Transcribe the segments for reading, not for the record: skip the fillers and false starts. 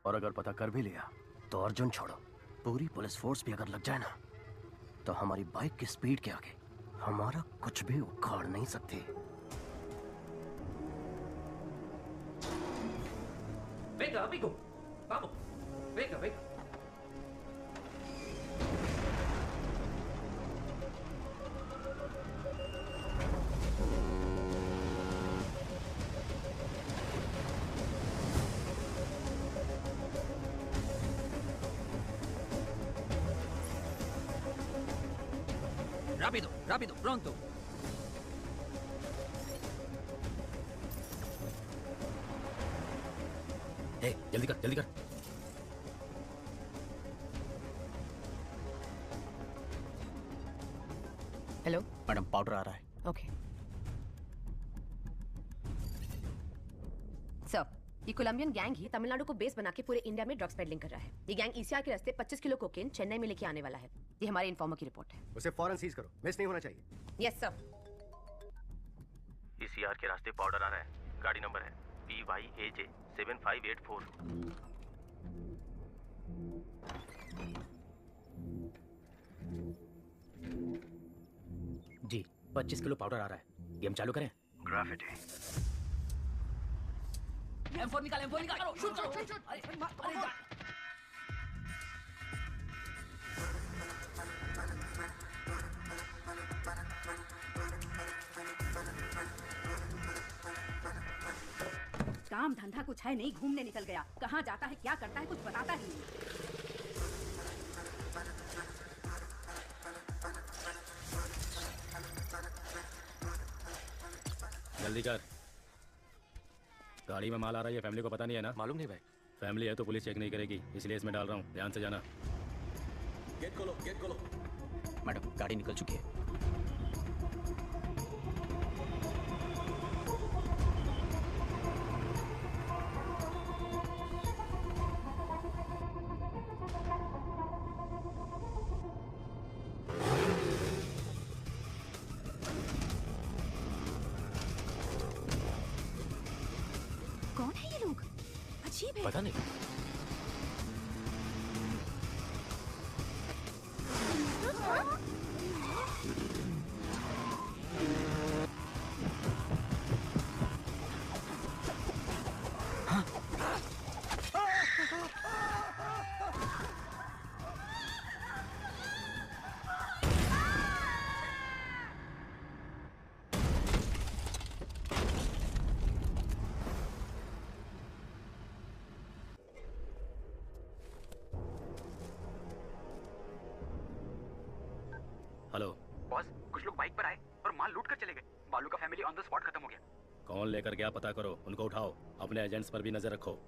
और अगर पता कर भी लिया तो अर्जुन छोड़ो, पूरी पुलिस फोर्स भी अगर लग जाए ना, तो हमारी बाइक की स्पीड के आगे हमारा कुछ भी उखाड़ नहीं सकती। Venga, amigo. Vamos. Venga, venga. Rápido, rápido, pronto. जल्दी कर, जल्दी कर। हेलो मैडम, पाउडर आ रहा है। ओके सर, ये कोलंबियन गैंग ही तमिलनाडु को बेस बना के पूरे इंडिया में ड्रग्स पेडलिंग कर रहा है। ये गैंग ईसीआर के रास्ते 25 किलो कोकेन चेन्नई में लेके आने वाला है। ये हमारे इन्फॉर्मर की रिपोर्ट है। उसे फौरन सीज करो, मिस नहीं होना चाहिए। Yes sir. ईसीआर के रास्ते पाउडर आ रहा है। गाड़ी नंबर है PYAJ 7584। जी 25 किलो पाउडर आ रहा है। गेम चालू करें? ग्राफिटी। M4 निकाल, M4 निकाल। शूट करो, शूट। अरे काम धंधा कुछ है नहीं, घूमने निकल गया। कहाँ जाता है, क्या करता है, कुछ बताता ही नहीं। जल्दी कर। गाड़ी में माल आ रहा है, फैमिली को पता नहीं है ना? मालूम नहीं भाई। फैमिली है तो पुलिस चेक नहीं करेगी, इसलिए इसमें डाल रहा हूँ, ध्यान से जाना। गेट खोलो, गेट खोलो। मैडम, गाड़ी निकल चुकी है। कौन है ये लोग? अजीब है। पता नहीं। हेलो बॉस, कुछ लोग बाइक पर आए और माल लूट कर चले गए। बालू का फैमिली ऑन द स्पॉट खत्म हो गया। कौन लेकर गया पता करो, उनको उठाओ। अपने एजेंट्स पर भी नजर रखो।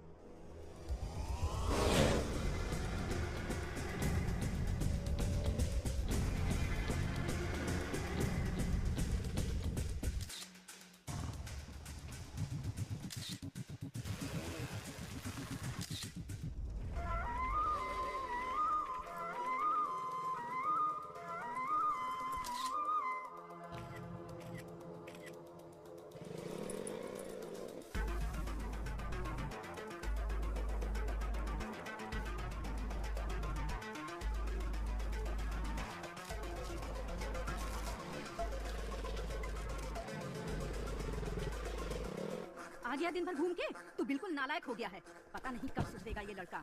आ गया दिन भर घूम के, तू बिल्कुल नालायक हो गया है। पता नहीं कब सुधरेगा ये लड़का।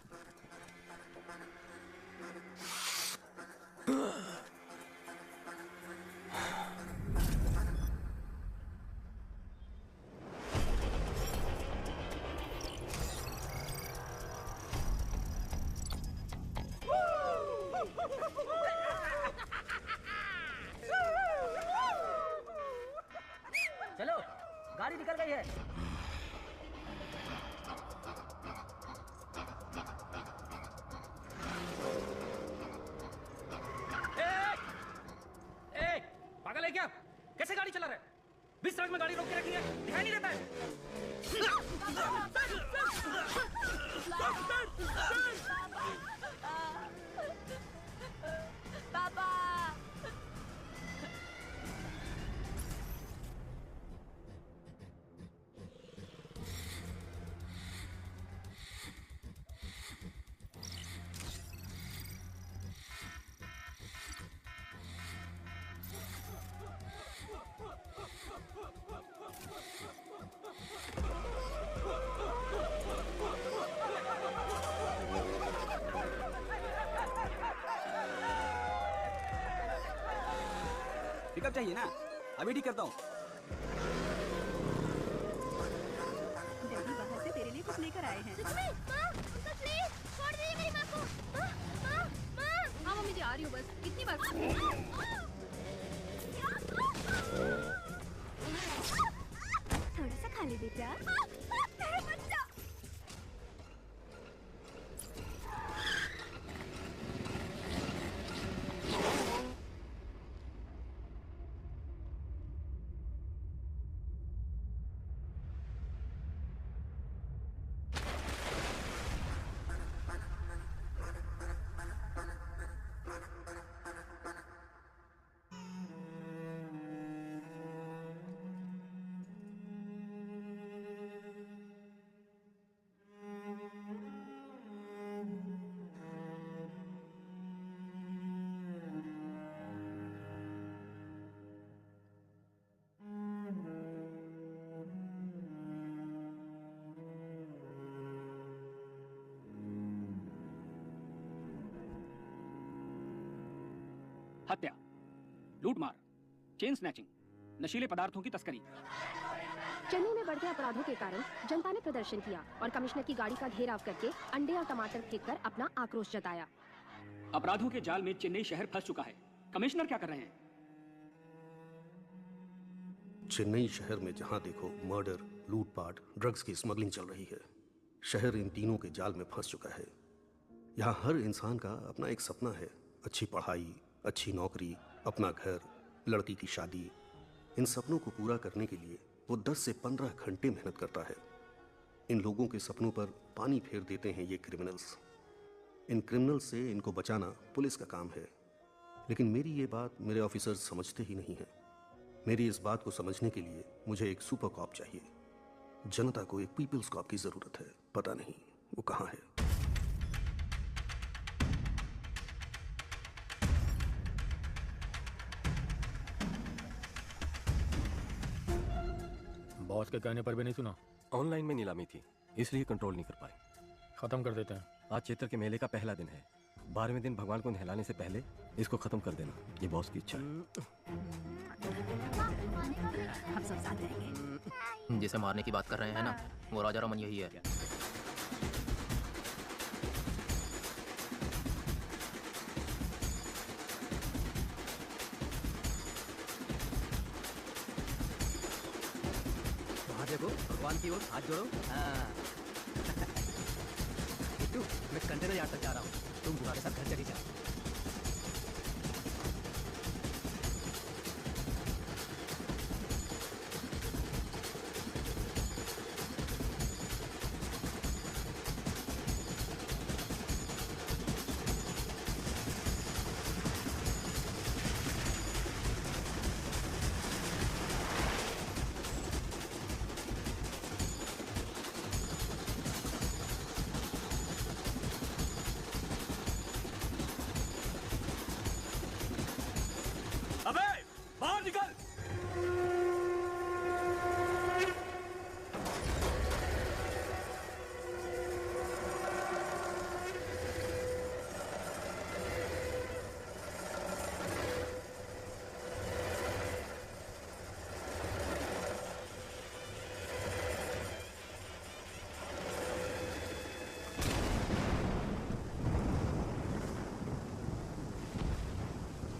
चलो, गाड़ी निकल गई है। पागल है क्या? कैसे गाड़ी चला रहा है? बीच सड़क में गाड़ी रोक के रखी है, दिखाई नहीं देता है? पापा। पिकअप चाहिए ना, अभी ठीक करता हूँ। डैडी बाहर से तेरे लिए कुछ लेकर आए हैं। छोड़ दीजिए मेरी माँ को। हाँ मम्मी जी आ रही हूँ बस, इतनी बार। थोड़ा सा खा ले बेटा। हत्या, लूटमार, चेन स्नैचिंग, नशीले पदार्थों की तस्करी। चेन्नई में बढ़ते अपराधों के कारण जनता ने प्रदर्शन किया और कमिश्नर की गाड़ी का घेराव करके अंडे और टमाटर फेंककर अपना आक्रोश जताया। अपराधों के जाल में चेन्नई शहर फंस चुका है। कमिश्नर क्या कर रहे हैं? चेन्नई शहर में जहां देखो मर्डर, लूटपाट, ड्रग्स की स्मगलिंग चल रही है। शहर इन तीनों के जाल में फंस चुका है। यहाँ हर इंसान का अपना एक सपना है, अच्छी पढ़ाई, अच्छी नौकरी, अपना घर, लड़की की शादी। इन सपनों को पूरा करने के लिए वो 10 से 15 घंटे मेहनत करता है। इन लोगों के सपनों पर पानी फेर देते हैं ये क्रिमिनल्स। इन क्रिमिनल्स से इनको बचाना पुलिस का काम है। लेकिन मेरी ये बात मेरे ऑफिसर्स समझते ही नहीं हैं। मेरी इस बात को समझने के लिए मुझे एक सुपर कॉप चाहिए। जनता को एक पीपल्स कॉप की जरूरत है। पता नहीं वो कहाँ है। बॉस के कहने पर भी नहीं सुना। ऑनलाइन में नीलामी थी, इसलिए कंट्रोल नहीं कर पाए। खत्म कर देते हैं। आज चैत्र के मेले का पहला दिन है। 12वें दिन भगवान को नहलाने से पहले इसको खत्म कर देना, ये बॉस की इच्छा है। हम सब साथ रहेंगे। जिसे मारने की बात कर रहे हैं ना, वो राजा रमन यही है। देखो, भगवान की ओर हाथ जोड़ो। बिट्टू, मैं कंटेनर यार्ड तक जा रहा हूँ, तुम बुआ के साथ घर चली जाओ।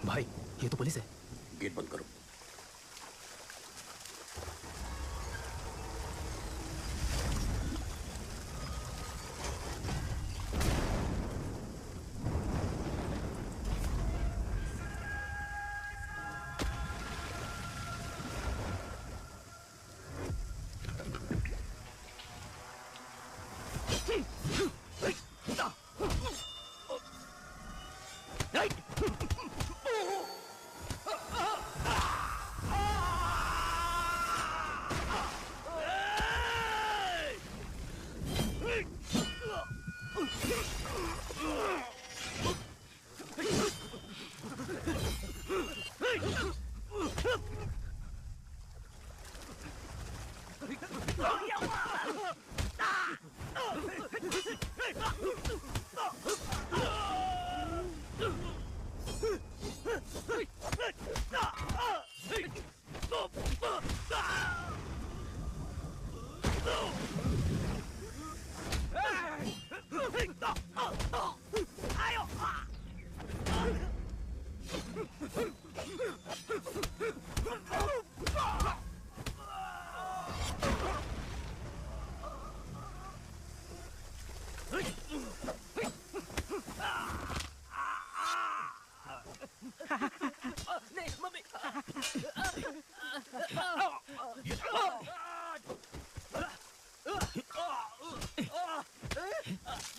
भाई, ये तो पुलिस है। गेट बंद करो।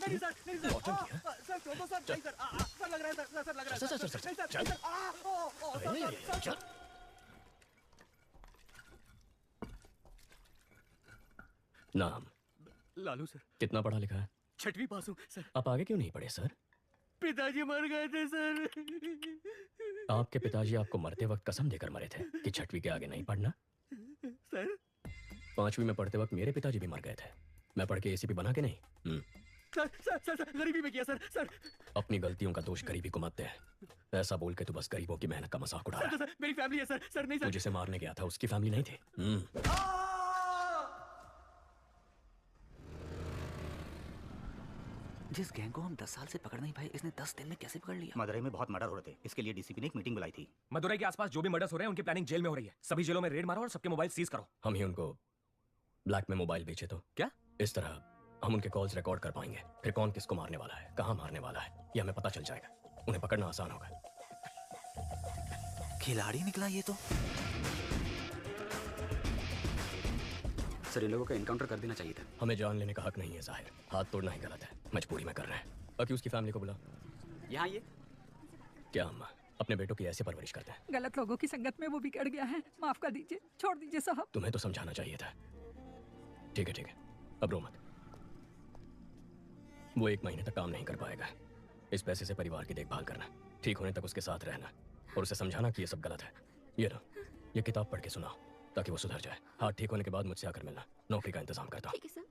नहीं सर, नहीं सर, सर छोड़ दो सर, नहीं सर, सर लग रहा है सर, सर लग रहा है सर, सर, सर, सर, नहीं सर, चल। नहीं सर, अरे, सर, चल। नाम लालू सर, कितना पढ़ा लिखा है? 6वीं पास हूँ सर। आप आगे क्यों नहीं पढ़े सर? पिताजी मर गए थे सर। आपके पिताजी आपको मरते वक्त कसम देकर मरे थे कि 6वीं के आगे नहीं पढ़ना। सर 5वीं में पढ़ते वक्त मेरे पिताजी भी मर गए थे। मैं पढ़ के एसीपी बना के नहीं। सर सर सर सर गरीबी में किया सर, सर अपनी गलतियों का दोष गरीबी को मत दे। ऐसा बोल के तू बस गरीबों की मेहनत का मजाक उड़ा रहा है। सर मेरी फैमिली है सर, सर नहीं तू सर। जिसे मारने गया था उसकी फैमिली नहीं थी। जिस गैंग को हम 10 साल से पकड़ नहीं पाए, इसने 10 दिन में कैसे पकड़ लिया? मदुरई में बहुत मर्डर हो रहे थे, इसके लिए डीसीपी ने एक मीटिंग बुलाई थी। मदुरई के आसपास जो भी मर्डर्स हो रहे हैं उनकी प्लानिंग जेल में हो रही है। सभी जेलों में रेड मारो और सबके मोबाइल सीज करो। हम ही उनको ब्लैक में मोबाइल बेचे तो क्या? इस तरह हम उनके कॉल्स रिकॉर्ड कर पाएंगे। फिर कौन किसको मारने वाला है, कहाँ मारने वाला है, ये हमें पता चल जाएगा। उन्हें पकड़ना आसान होगा। खिलाड़ी निकला ये तो। सर इन लोगों का इनकाउंटर कर देना चाहिए था। हमें जान लेने का हक नहीं है जाहिर। हाथ तोड़ना ही गलत है, मजबूरी में कर रहे हैं। अक्यूज की फैमिली को बुला। यहाँ ये क्या हम अपने बेटों की ऐसे परवरिश करते हैं? गलत लोगों की संगत में वो बिगड़ गया है, माफ कर दीजिए, छोड़ दीजिए साहब। तुम्हें तो समझाना चाहिए था। ठीक है, अब रो मत। वो 1 महीने तक काम नहीं कर पाएगा। इस पैसे से परिवार की देखभाल करना, ठीक होने तक उसके साथ रहना और उसे समझाना कि ये सब गलत है। ये लो, ये किताब पढ़ के सुनाओ ताकि वो सुधर जाए। हाथ ठीक होने के बाद मुझसे आकर मिलना, नौकरी का इंतजाम करता हूँ। ठीक है सर।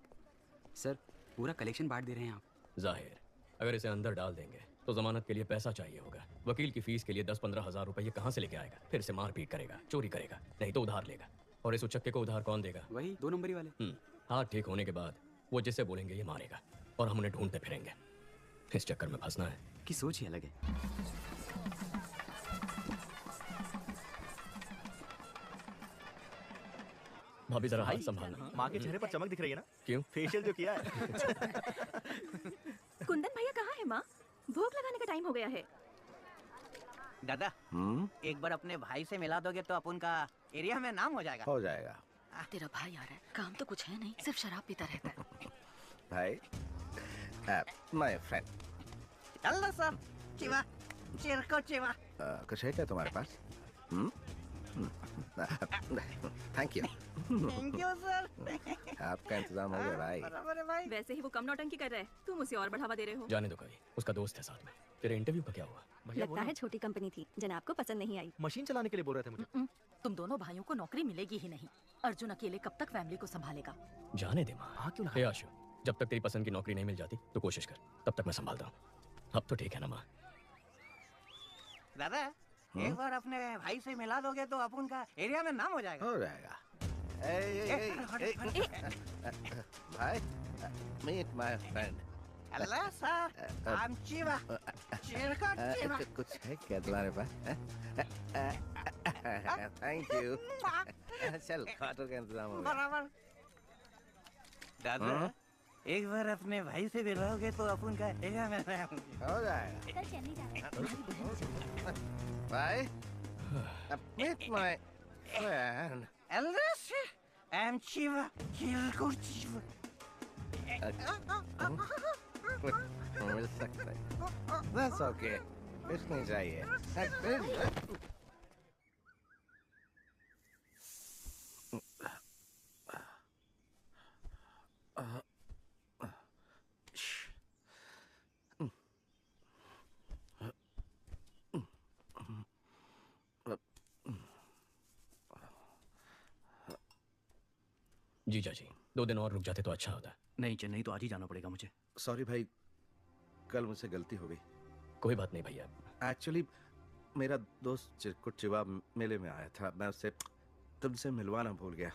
सर पूरा कलेक्शन बांट दे रहे हैं आप। जाहिर, अगर इसे अंदर डाल देंगे तो जमानत के लिए पैसा चाहिए होगा। वकील की फीस के लिए 10-15 हज़ार रुपये कहाँ से लेके आएगा? फिर से मारपीट करेगा, चोरी करेगा, नहीं तो उधार लेगा। और इस उचक्के को उधार कौन देगा? वही 2 नंबरी वाले। हाथ ठीक होने के बाद वो जिसे बोलेंगे ये मारेगा और हम उन्हें ढूंढते फिरेंगे। इस चक्कर में फंसना है की सोच ही अलग है। भाभी जरा हाथ संभालना। माँ के चेहरे पर चमक दिख रही है ना? क्यों? फेशियल जो किया है। कुंदन भैया कहाँ है माँ? भोग लगाने का टाइम हो गया है। दादा एक बार अपने भाई से मिला दोगे तो अपन का एरिया में नाम हो जाएगा। हो जाएगा। तेरा भाई आ रहा है, काम तो कुछ है नहीं, सिर्फ शराब पीता रहता है। भाई माय फ्रेंड। चल सर, चिवा चिरको चिवा। कुछ है क्या तुम्हारे पास? Thank you. Thank you sir. आपका इंतजाम हो गया भाई। बराबर है भाई। वैसे ही वो कम नौटंकी कर रहा है, तुम उसे और बढ़ावा दे रहे हो। जाने दो कभी, उसका दोस्त है साथ में। तेरे इंटरव्यू का क्या हुआ? लगता है छोटी कंपनी थी, जनाब को पसंद नहीं आई। मशीन चलाने के लिए बोल रहे थे मुझे। तुम दोनों भाइयों को नौकरी मिलेगी ही नहीं। अर्जुन अकेले कब तक फैमिली को संभालेगा? जाने दे माँ। हाँ क्यों हे आशु, जब तक तेरी पसंद की नौकरी नहीं मिल जाती तो कोशिश कर, तब तक मैं संभालता हूँ। अब तो ठीक है ना माँ? दादा एक बार अपने भाई से मिला दोगे तो अपन का एरिया में नाम हो जाएगा। हो जाएगा। भाई meet my friend. Hello sir, I am चिवा चिरको चिवा। कुछ है क्या तुम्हारे पास? Thank you. चल खाटो का इंतजाम हो गया। बराबर। दादा एक बार अपने भाई से मिलोगे तो अपन का एरिया में नाम हो जाएगा। भाई meet my friend. Hello sir, I am चिवा चिरको चिवा। मिल सकता है। That's okay. कुछ नहीं चाहिए। जीजा जी 2 दिन और रुक जाते तो अच्छा होता। नहीं, चेन्नई तो आज ही जाना पड़ेगा मुझे। सॉरी भाई, कल मुझसे गलती हो गई। कोई बात नहीं भैया। एक्चुअली मेरा दोस्त चिरकुट चिवा मेले में आया था, मैं उससे तुमसे मिलवाना भूल गया।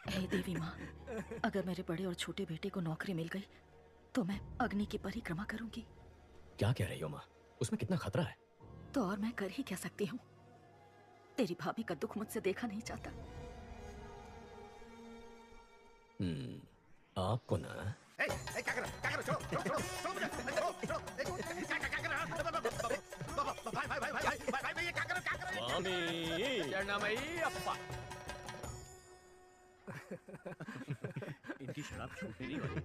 हे देवी माँ, अगर मेरे बड़े और छोटे बेटे को नौकरी मिल गई तो मैं अग्नि की परिक्रमा करूंगी। क्या कह रही हो माँ? उसमें कितना खतरा है। तो और मैं कर ही क्या सकती हूँ? तेरी भाभी का दुख मुझसे देखा नहीं जाता। आपको ना क्या कर रहा? छोड़ो मुझे। छोड़ो, क्या कर रहा? भाई भैया क्या करो स्वामी शरणमयी अप्पा। इनकी शराब छूटने नहीं वाली।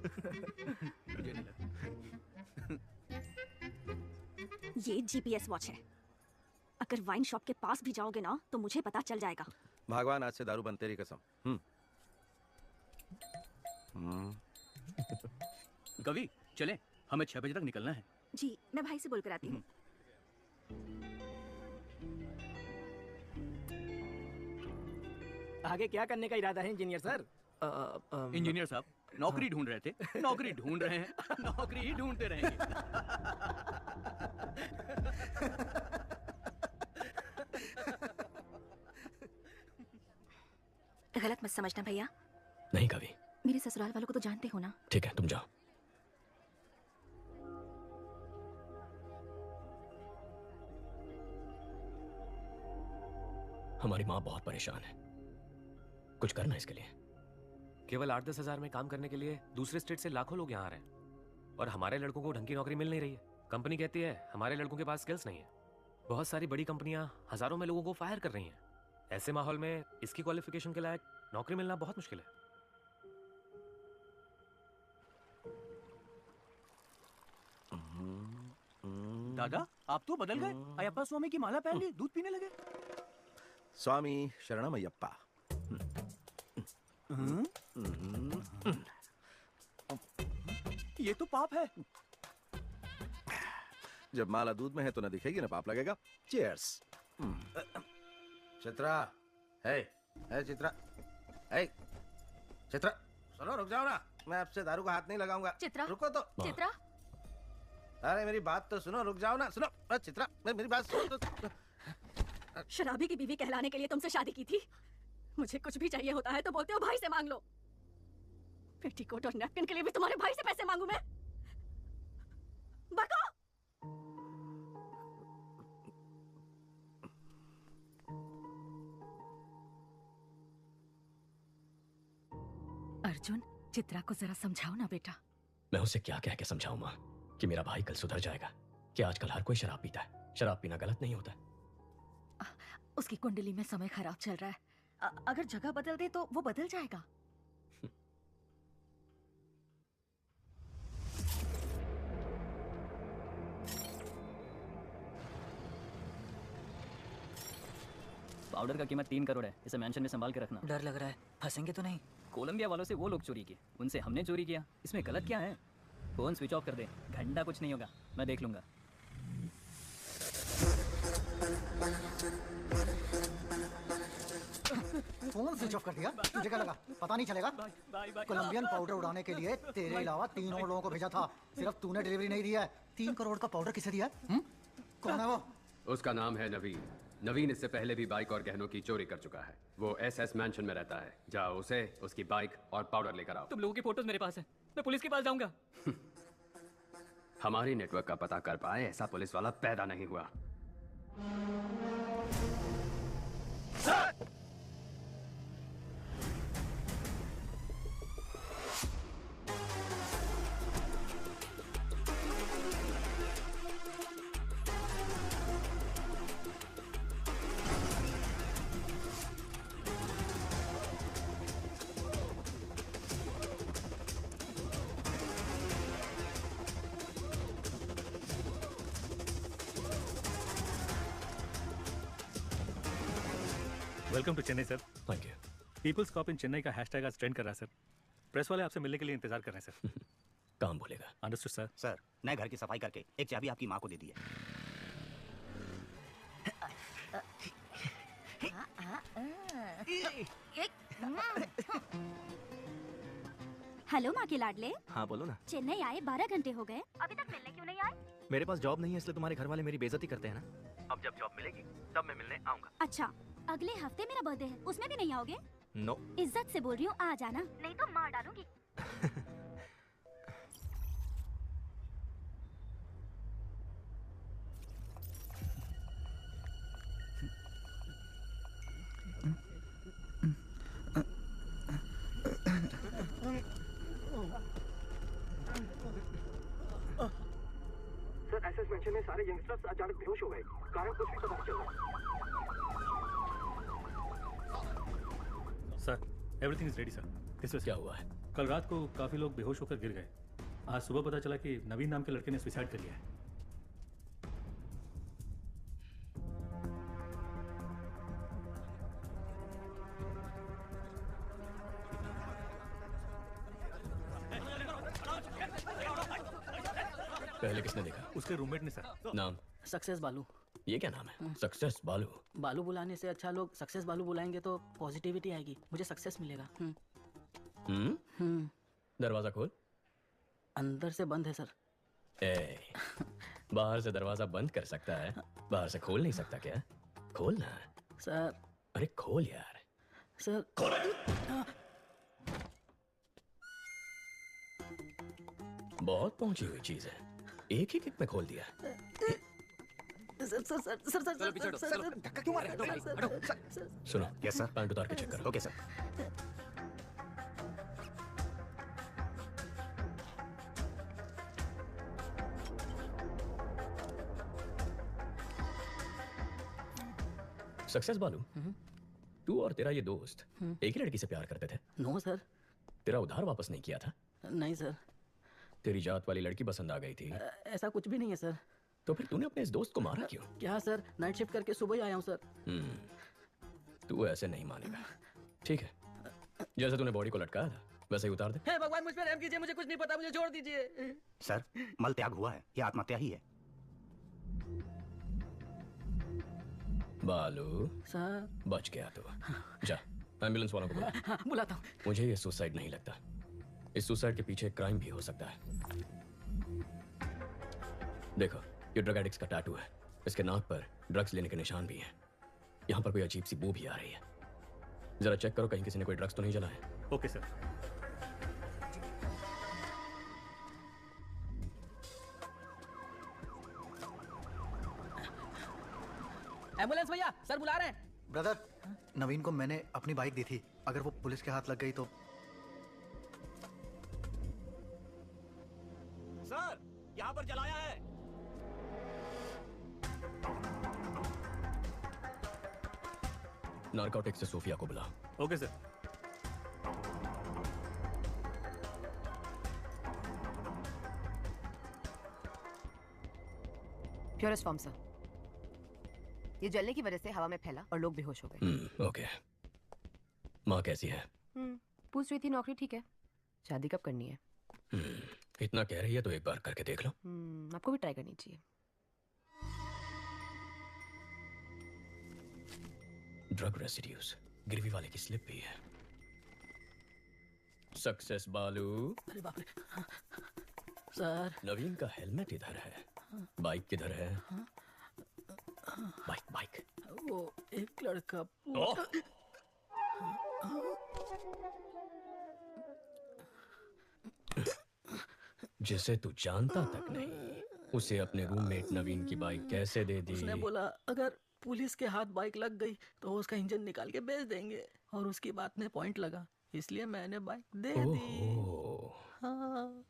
मुझे नहीं लगता। ये जीपीएस वॉच है। अगर वाइन शॉप के पास भी जाओगे ना तो मुझे पता चल जाएगा। भगवान आज से दारू बंद, तेरी कसम। कवि चले, हमें 6 बजे तक निकलना है। जी मैं भाई से बोल कर आती हूँ। आगे क्या करने का इरादा है इंजीनियर सर? इंजीनियर साहब नौकरी ढूंढ रहे थे, नौकरी ढूंढ रहे हैं, नौकरी ही ढूंढते रहेंगे। गलत मत समझना भैया। नहीं कवि। मेरे ससुराल वालों को तो जानते हो ना। ठीक है तुम जाओ। हमारी माँ बहुत परेशान है, कुछ करना इसके लिए। केवल 8-10 हजार में काम करने के लिए दूसरे स्टेट से लाखों लोग यहाँ आ रहे हैं और हमारे लड़कों को ढंग की नौकरी मिल नहीं रही है। कंपनी कहती है हमारे लड़कों के पास स्किल्स नहीं है। बहुत सारी बड़ी कंपनियां हजारों में लोगों को फायर कर रही हैं। ऐसे माहौल में इसकी क्वालिफिकेशन के लायक नौकरी मिलना बहुत मुश्किल है। दादा आप तो बदल गए, अयप्पा स्वामी की माला पहन ली, दूध पीने लगे। स्वामी शरणमयप्पा। ये तो पाप है। जब माला दूध में है तो ना दिखेगी ना पाप लगेगा। चीयर्स। चित्रा, हे चित्रा, हे चित्रा, सुनो रुक जाओ ना, मैं आपसे दारू का हाथ नहीं लगाऊंगा। चित्रा रुको तो। चित्रा अरे मेरी बात तो सुनो, रुक जाओ ना। सुनो चित्रा, मेरी बात सुनो तो। शराबी की बीवी कहलाने के लिए तुमसे शादी की थी। मुझे कुछ भी चाहिए होता है तो बोलते हो भाई से मांग लो। पेटीकोट और नैपकिन के लिए भी तुम्हारे भाई से पैसे मांगू मैं? बको! अर्जुन, चित्रा को जरा समझाओ ना बेटा। मैं उसे क्या कह के समझाऊं माँ कि मेरा भाई कल सुधर जाएगा, कि आजकल हर कोई शराब पीता है। शराब पीना गलत नहीं होता। उसकी कुंडली में समय खराब चल रहा है। अगर जगह बदल दे तो वो बदल जाएगा। पाउडर का कीमत 3 करोड़ है। इसे मेंशन में संभाल के रखना। डर लग रहा है, फंसेंगे तो नहीं? कोलंबिया वालों से वो लोग चोरी किए, उनसे हमने चोरी किया। इसमें गलत क्या है? फोन स्विच ऑफ कर दे, घंटा कुछ नहीं होगा, मैं देख लूंगा। फोन स्विच ऑफ कर दिया? तुझे क्या लगा पता नहीं चलेगा? कोलंबियन पाउडर उड़ाने के लिए तेरे अलावा 3 और लोगों को भेजा था, सिर्फ तूने डिलीवरी नहीं दिया है। 3 करोड़ का पाउडर किसे दिया? कौन है वो? उसका नाम है नवीन। नवीन इससे पहले भी बाइक और गहनों की चोरी कर चुका है। वो एसएस मैंशन में रहता है। जाओ उसे, उसकी बाइक और पाउडर लेकर आओ। तुम लोगों की फोटोज मेरे पास है, मैं पुलिस के पास जाऊंगा। हमारी नेटवर्क का पता कर पाए ऐसा पुलिस वाला पैदा नहीं हुआ। Welcome to Chennai sir. Thank you. Peoples cop in Chennai का हैशटैग आज ट्रेंड कर रहा है सर। प्रेस वाले आपसे मिलने के लिए इंतजार कर रहे हैं सर। काम बोलेगा। Understood sir. सर नए घर की सफाई करके एक चाबी आपकी माँ को दे दी है। हेलो माँ के लाडले। हाँ बोलो ना। चेन्नई आए 12 घंटे हो गए, अभी तक मिलने क्यों नहीं आए? मेरे पास जॉब नहीं है इसलिए तुम्हारे घर वाले मेरी बेइज्जती करते हैं ना। अब जब जॉब मिलेगी तब मैं मिलने आऊंगा। अच्छा, अगले हफ्ते मेरा बर्थडे है, उसमें भी नहीं आओगे? नो। इज्जत से बोल रही हूँ, आ जाना, नहीं तो मार डालूंगी। सर एसएस मेंशन में सारे यंगस्टर्स अचानक बेहोश हो गए। Car sir everything is ready sir. This क्या हुआ है? कल रात को काफी लोग बेहोश होकर गिर गए। आज सुबह पता चला कि नवीन नाम के लड़के ने सुसाइड कर लिया है। पहले किसने देखा? उसके रूममेट ने सर। नाम? सक्सेस बालू। ये क्या नाम है? सक्सेस बालू? बालू बुलाने से अच्छा लोग सक्सेस बालू बुलाएंगे तो पॉजिटिविटी आएगी, मुझे सक्सेस मिलेगा। दरवाजा खोल। अंदर से बंद है सर। बाहर से दरवाजा बंद कर सकता है, बाहर से खोल नहीं सकता क्या? खोल ना सर। अरे खोल यार। सर बहुत पहुंची हुई चीज है, एक ही किक में खोल दिया। Sir sir sir sir sir sir धक्का क्यों मार रहे हो? सुनो, यस सर, पैंट उतार के चेक करो। Okay sir. सक्सेस बालू, तू और तेरा ये दोस्त एक ही लड़की से प्यार करते थे? No sir. तेरा उधार वापस नहीं किया था? नहीं सर। तेरी जात वाली लड़की पसंद आ गई थी? ऐसा कुछ भी नहीं है सर। तो फिर तूने अपने इस दोस्त को मारा क्यों? क्या सर, नाइट शिफ्ट करके सुबह ही आया हूँ सर। तू ऐसे नहीं मानेगा। ठीक है, जैसे तूने बॉडी को लटकाया था वैसे ही उतार दे। हे भगवान, मुझ पर रहम कीजिए, मुझे कुछ नहीं पता, मुझे छोड़ दीजिए। सर, मल त्याग हुआ है, ये आत्महत्या ही है। बालू सर। बच गया तो जा एम्बुलेंस वालों को बुला। हाँ, बुलाता हूँ। मुझे ये सुसाइड नहीं लगता, इस सुसाइड के पीछे क्राइम भी हो सकता है। देखो, ये ड्रग एडिक्ट्स का टैटू है, इसके नाक पर ड्रग्स लेने के निशान भी हैं। यहाँ पर कोई अजीब सी बू भी आ रही है, जरा चेक करो कहीं किसी ने कोई ड्रग्स तो नहीं जला है। Okay sir. एम्बुलेंस भैया, सर बुला रहे हैं। ब्रदर, नवीन को मैंने अपनी बाइक दी थी, अगर वो पुलिस के हाथ लग गई तो। सर, यहाँ पर जलाया है। नारकोटिक्स से सोफिया को बुला। Okay sir. Purest form sir. ये जलने की वजह से हवा में फैला और लोग बेहोश हो गए। ओके। माँ कैसी है? पूछ रही थी नौकरी ठीक है, शादी कब करनी है? इतना कह रही है तो एक बार करके देख लो। आपको भी ट्राई करनी चाहिए। ड्रग रेसिड्यूज, गिरवी वाले की स्लिप भी है। सक्सेस बालू। अरे बाप रे। सर, नवीन का हेलमेट इधर है, बाइक किधर है? Bike bike. वो एक लड़का जिसे तू जानता तक नहीं, उसे अपने रूममेट नवीन की बाइक कैसे दे दी? उसने बोला अगर पुलिस के हाथ बाइक लग गई तो वो उसका इंजन निकाल के बेच देंगे, और उसकी बात में पॉइंट लगा, इसलिए मैंने बाइक दे दी। हाँ।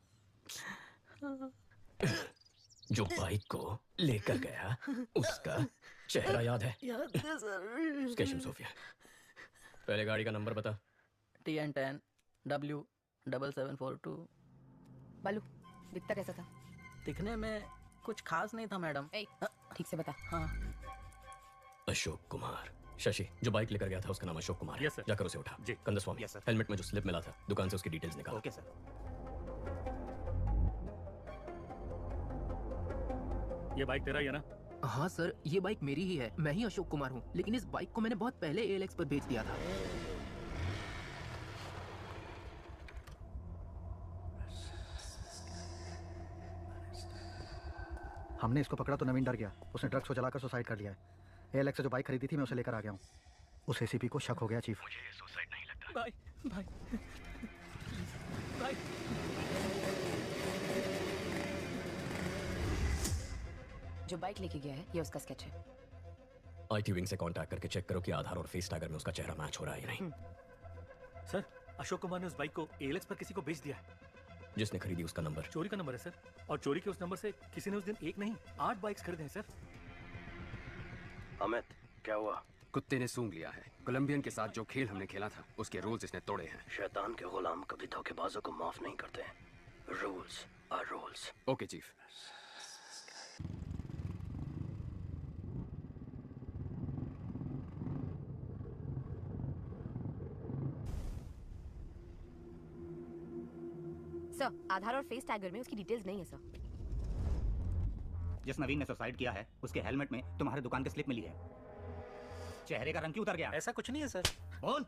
जो बाइक को लेकर गया उसका चेहरा याद है? याद है सर। स्टेशन सोफिया, पहले गाड़ी का नंबर बता। TN10 W7742। बालू, दिखता कैसा था? दिखने में कुछ खास नहीं था मैडम। ठीक से बता। हाँ। अशोक कुमार। शशि, जो बाइक लेकर गया था उसका नाम अशोक कुमार है। Yes sir. जाकर उसे उठा। जी। कंदस्वामी, हेलमेट में जो स्लिप मिला था दुकान से उसकी डिटेल्स निकाल। Okay sir. ये बाइक तेरा ही है ना? हाँ सर, ये बाइक मेरी ही है, मैं ही अशोक कुमार हूँ, लेकिन इस बाइक को मैंने बहुत पहले ALX पर बेच दिया था। हमने इसको पकड़ा तो नवीन डर गया, उसने ड्रग्स को जलाकर सुसाइड कर लिया है। ALX से जो बाइक खरीदी थी मैं उसे लेकर आ गया हूँ। उस ACP को शक हो गया चीफ। मुझे ये सुसाइड नहीं लगता। भाई भाई भाई। जो बाइक लेके गया है ये उसका स्केच है। IT विंग से कांटेक्ट करके चेक करो कि आधार और फेस टैगर में उसका चेहरा मैच हो रहा है या नहीं। सर, अशोक कुमार ने उस बाइक को ALX पर किसी को बेच दिया है। जिसने खरीदी उसका नंबर? चोरी का नंबर है सर, और चोरी के उस नंबर से किसी ने उस दिन एक नहीं 8 बाइक्स खरीदे हैं सर। अमित क्या हुआ? कुत्ते ने सूंघ लिया है। कोलंबियन के साथ जो खेल हमने खेला था उसके रूल्स इसने तोड़े हैं। शैतान के गुलाम कभी धोखेबाजों को माफ नहीं करते। Rules are rules. Okay chief. Sir, Aadhaar और फेस टैगर में उसकी डिटेल्स नहीं है सर। जिस नवीन ने सुसाइड किया है उसके हेलमेट में तुम्हारे दुकान की स्लिप मिली है। चेहरे का रंग क्यों उतर गया? ऐसा कुछ नहीं है सर। बोल।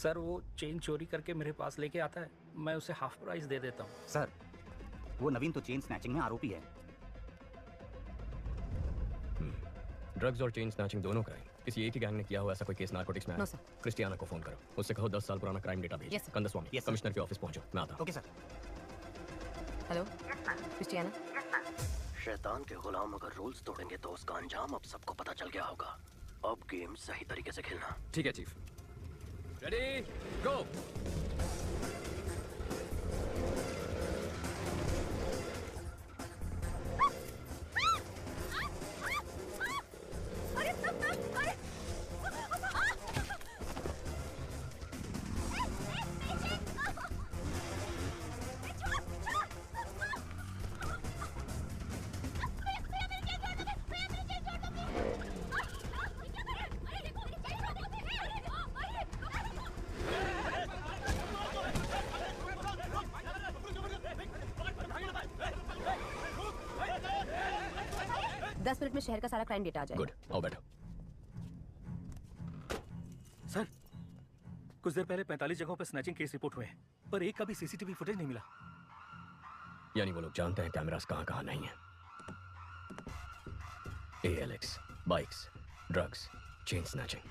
सर वो चेन चोरी करके मेरे पास लेके आता है, मैं उसे हाफ प्राइस दे देता हूँ। सर वो नवीन तो चेन स्नैचिंग में आरोपी है। ड्रग्स और चेन स्नैचिंग दोनों क्राइम किसी एक ही गैंग ने किया हुआ ऐसा कोई केस नारकोटिक्स में है? No sir. क्रिस्टियाना को फोन करो, उससे कहो 10 साल पुराना क्राइम डेटा भेज। Yes, sir. Kandaswamy, Yes, sir. Commissioner के ऑफिस पहुंचो, मैं आता हूं। Okay sir. Hello Christiana. शैतान के गुलाम अगर रूल्स तोड़ेंगे तो उसका अंजाम अब सबको पता चल गया होगा। अब गेम सही तरीके से खेलना। ठीक है चीफ। रेडी गो। दस मिनट में शहर का सारा क्राइम डेटा आ जाएगा। गुड, आओ बैठो। सर कुछ देर पहले 45 जगहों पर स्नैचिंग केस रिपोर्ट हुए हैं, पर एक का भी सीसीटीवी फुटेज नहीं मिला। यानी वो लोग जानते हैं कैमरास कहाँ कहाँ नहीं है। ALX, bikes, drugs, chain snatching,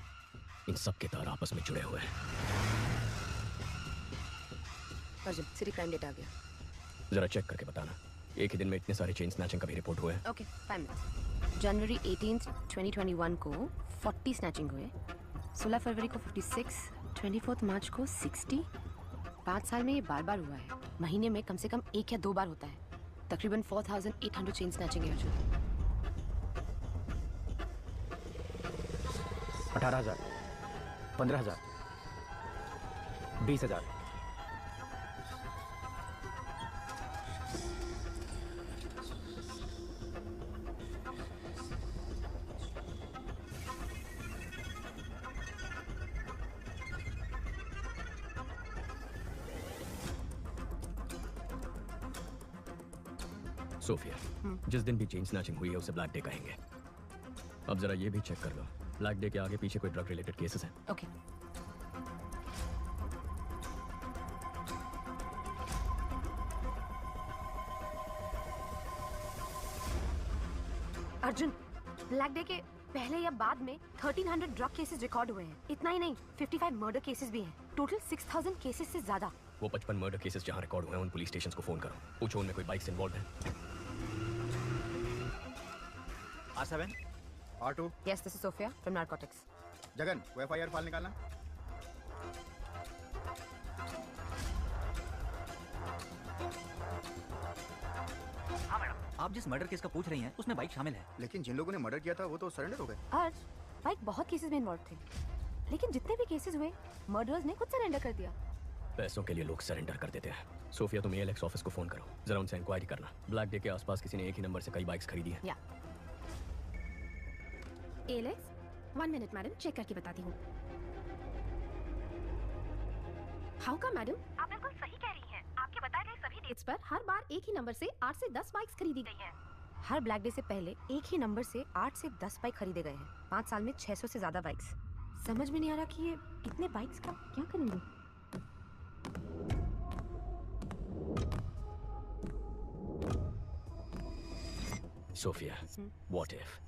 इन सब के तार आपस में जुड़े हुए हैं। अर्जुन, सिटी क्राइम डेटा आ गया। जरा चेक करके बताना, एक ही दिन में इतने सारे चेन स्नैचिंग का भी रिपोर्ट हुए हैं? Okay, 5 minutes. जनवरी 18, 2021 को 40 स्नैचिंग हुए, 16 फरवरी को 56, 24 मार्च को 60। 5 साल में ये बार बार हुआ है। महीने में कम से कम 1 या 2 बार होता है। तकरीबन 4800 चेन स्नैचिंग है अर्जुन। 18,000, 15,000, 20,000। सोफिया, जिस दिन भी चेन स्नैचिंग हुई है उसे ब्लैक डे कहेंगे। अब जरा ये भी चेक कर लो, ब्लैक डे के आगे पीछे कोई ड्रग रिलेटेड केसेस हैं? ओके। अर्जुन, ब्लैक डे के पहले या बाद में 1300 ड्रग केसेस रिकॉर्ड हुए हैं। इतना ही नहीं, 55 मर्डर केसेस भी हैं। टोटल 6000 केसेस से ज्यादा। वो 55 मर्डर केसेस जहां रिकॉर्ड हुए हैं उन पुलिस स्टेशंस को फोन करो, पूछो उनमें कोई बाइक्स इन्वॉल्व है। R7 R2। Yes, this is Sophia from Narcotics. Jagan, वो FIR फाइल निकालना। हाँ मैडम। आप जिस मर्डर केस का पूछ रही हैं उसमें बाइक शामिल है। लेकिन जिन लोगों ने मर्डर किया था वो तो सरेंडर हो गए। अर्ज, बाइक बहुत केसेस में इन्वॉल्व थे, लेकिन जितने भी केसेस हुए मर्डरर्स ने खुद सरेंडर कर दिया। पैसों के लिए लोग सरेंडर कर देते हैं। सोफिया, तुम ALX ऑफिस को फोन करो, जरा उनसे इंक्वायरी करना। ब्लैक डे के आसपास किसी ने एक ही नंबर से कई बाइक्स खरीदी हैं। या ALX, 1 मिनट मैडम, चेक करके बताती हूँ। हाउ का मैडम? आप बिल्कुल सही कह रही हैं। आपके बताए गए सभी डेट्स पर हर बार एक ही नंबर से 8 से 10 बाइक्स खरीदी गई हैं। हर ब्लैक डे से पहले एक ही नंबर से 8 से 10 बाइक खरीदे गए हैं। 5 साल में 600 से ज्यादा बाइक्स। समझ में नहीं आ रहा कि ये इतने बाइक्स का क्या करेंगे। सोफिया, व्हाट इफ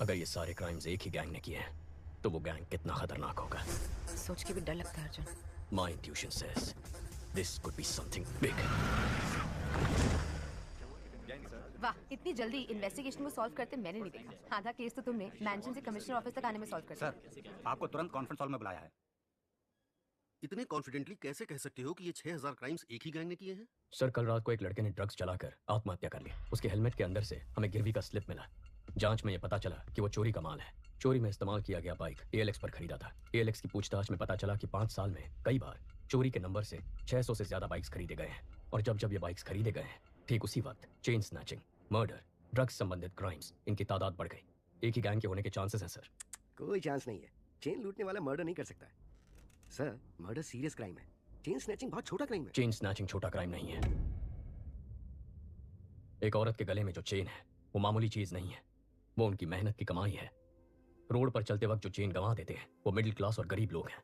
अगर ये सारे क्राइम्स एक ही गैंग ने किए हैं तो वो गैंग कितना खतरनाक होगा। सोच के भी डर लगता है Arjun. My intuition says this could be something big. वाह, इतनी जल्दी इन्वेस्टिगेशन को सॉल्व करते मैंने नहीं देखा। आधा केस तो तुमने मैंशन से कमिश्नर ऑफिस तक आने में सॉल्व कर दिया। सर, आपको तुरंत कॉन्फ्रेंस हॉल में बुलाया है। इतने कॉन्फिडेंटली कैसे कह सकते हो कि ये 6000 क्राइम्स एक ही गैंग ने किए हैं? सर, कल रात को एक लड़के ने ड्रग्स चलाकर आत्महत्या कर ली। उसके हेलमेट के अंदर से हमें गिरवी का स्लिप मिला। जांच में यह पता चला कि वो चोरी का माल है। चोरी में इस्तेमाल किया गया बाइक ALX पर खरीदा था। ALX की पूछताछ में पता चला कि 5 साल में कई बार चोरी के नंबर से 600 से ज्यादा बाइक्स खरीदे गए हैं। और जब जब ये बाइक्स खरीदे गए हैं, ठीक उसी वक्त चेन स्नैचिंग, मर्डर, ड्रग्स संबंधित क्राइम्स, इनकी तादाद बढ़ गई। एक ही गैंग के होने के चांसेस हैं सर। कोई चांस नहीं है। चेन लूटने वाला मर्डर नहीं कर सकता सर। मर्डर सीरियस क्राइम है। चेन स्नैचिंग बहुत छोटा क्राइम है। चेन स्नैचिंग छोटा क्राइम नहीं है। एक औरत के गले में जो चेन है वो मामूली चीज नहीं है, वो उनकी मेहनत की कमाई है। रोड पर चलते वक्त जो चेन गंवा देते हैं वो मिडिल क्लास और गरीब लोग हैं।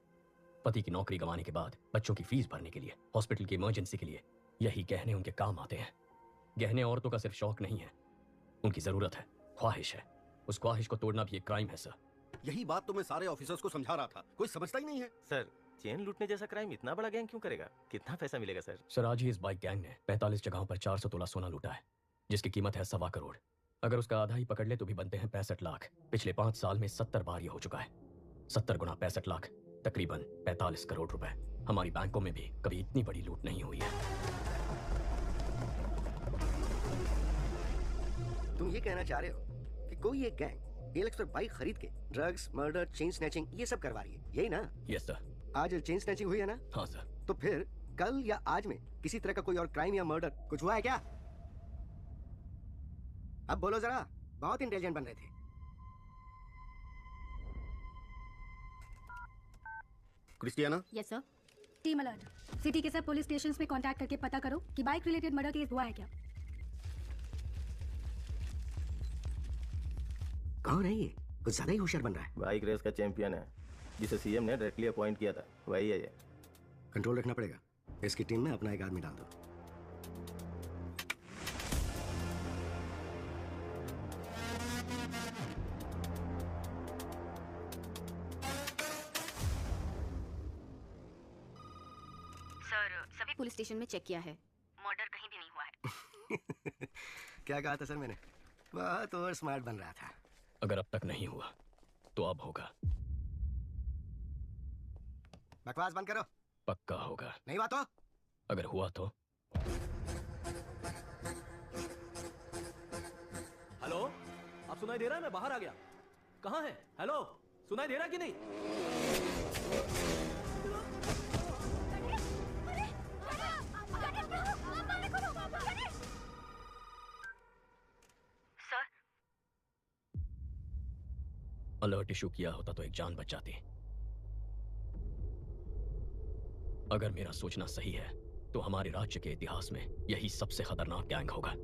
पति की नौकरी गंवाने के बाद बच्चों की फीस भरने के लिए, हॉस्पिटल की इमरजेंसी के लिए यही गहने उनके काम आते हैं। गहने औरतों का सिर्फ शौक नहीं है, उनकी जरूरत है, ख्वाहिश है। उस ख्वाहिश को तोड़ना भी एक क्राइम है सर। यही बात तो मैं सारे ऑफिसर्स को समझा रहा था, कोई समझता ही नहीं है। सर, चेन लूटने जैसा क्राइम इतना बड़ा गैंग क्यों करेगा? कितना पैसा मिलेगा सर? सर, आज ही इस बाइक गैंग ने 45 जगहों पर 400 तोला सोना लूटा है, जिसकी कीमत है 1.25 करोड़। अगर उसका आधा ही पकड़ ले तो भी बनते हैं 65 लाख। पिछले 5 साल में 70 बार ये हो चुका है। 70 गुना 65 लाख, तकरीबन 45 करोड़ रुपए। हमारी बैंकों में भी कभी इतनी बड़ी लूट नहीं हुई है। तुम ये कहना चाह रहे हो कि कोई एक गैंग ALX पर बाइक खरीद के ड्रग्स, मर्डर, चेन स्नैचिंग ये सब करवा रही है, यही ना? Yes sir. आज चेन स्नैचिंग हुई है ना? हाँ सर। तो फिर कल या आज में किसी तरह का कोई और क्राइम या मर्डर कुछ हुआ है क्या? अब बोलो जरा, बहुत इंटेलिजेंट बन रहे थे। Christiana? Yes sir. Team alert. City के सब पुलिस स्टेशंस में कांटेक्ट करके पता करो कि बाइक रिलेटेड मर्डर केस हुआ है क्या। कौन है ये? कुछ ज्यादा ही होशियार बन रहा है। बाइक रेस का चैंपियन है, जिसे सीएम ने डायरेक्टली अपॉइंट किया था, वही है ये। कंट्रोल रखना पड़ेगा। इसकी टीम में अपना एक आदमी डाल दो। सर, सभी पुलिस स्टेशन में चेक किया है, मर्डर कहीं भी नहीं हुआ है। क्या कहा था सर मैंने? बहुत और स्मार्ट बन रहा था। अगर अब तक नहीं हुआ तो अब होगा। बकवास बंद करो। पक्का होगा। नहीं हुआ तो? अगर हुआ तो? हेलो, अब सुनाई दे रहा है? मैं बाहर आ गया। कहाँ है? हेलो, सुनाई दे रहा कि नहीं? सर, अलर्ट इशू किया होता तो एक जान बच जाती। अगर मेरा सोचना सही है तो हमारे राज्य के इतिहास में यही सबसे खतरनाक गैंग होगा।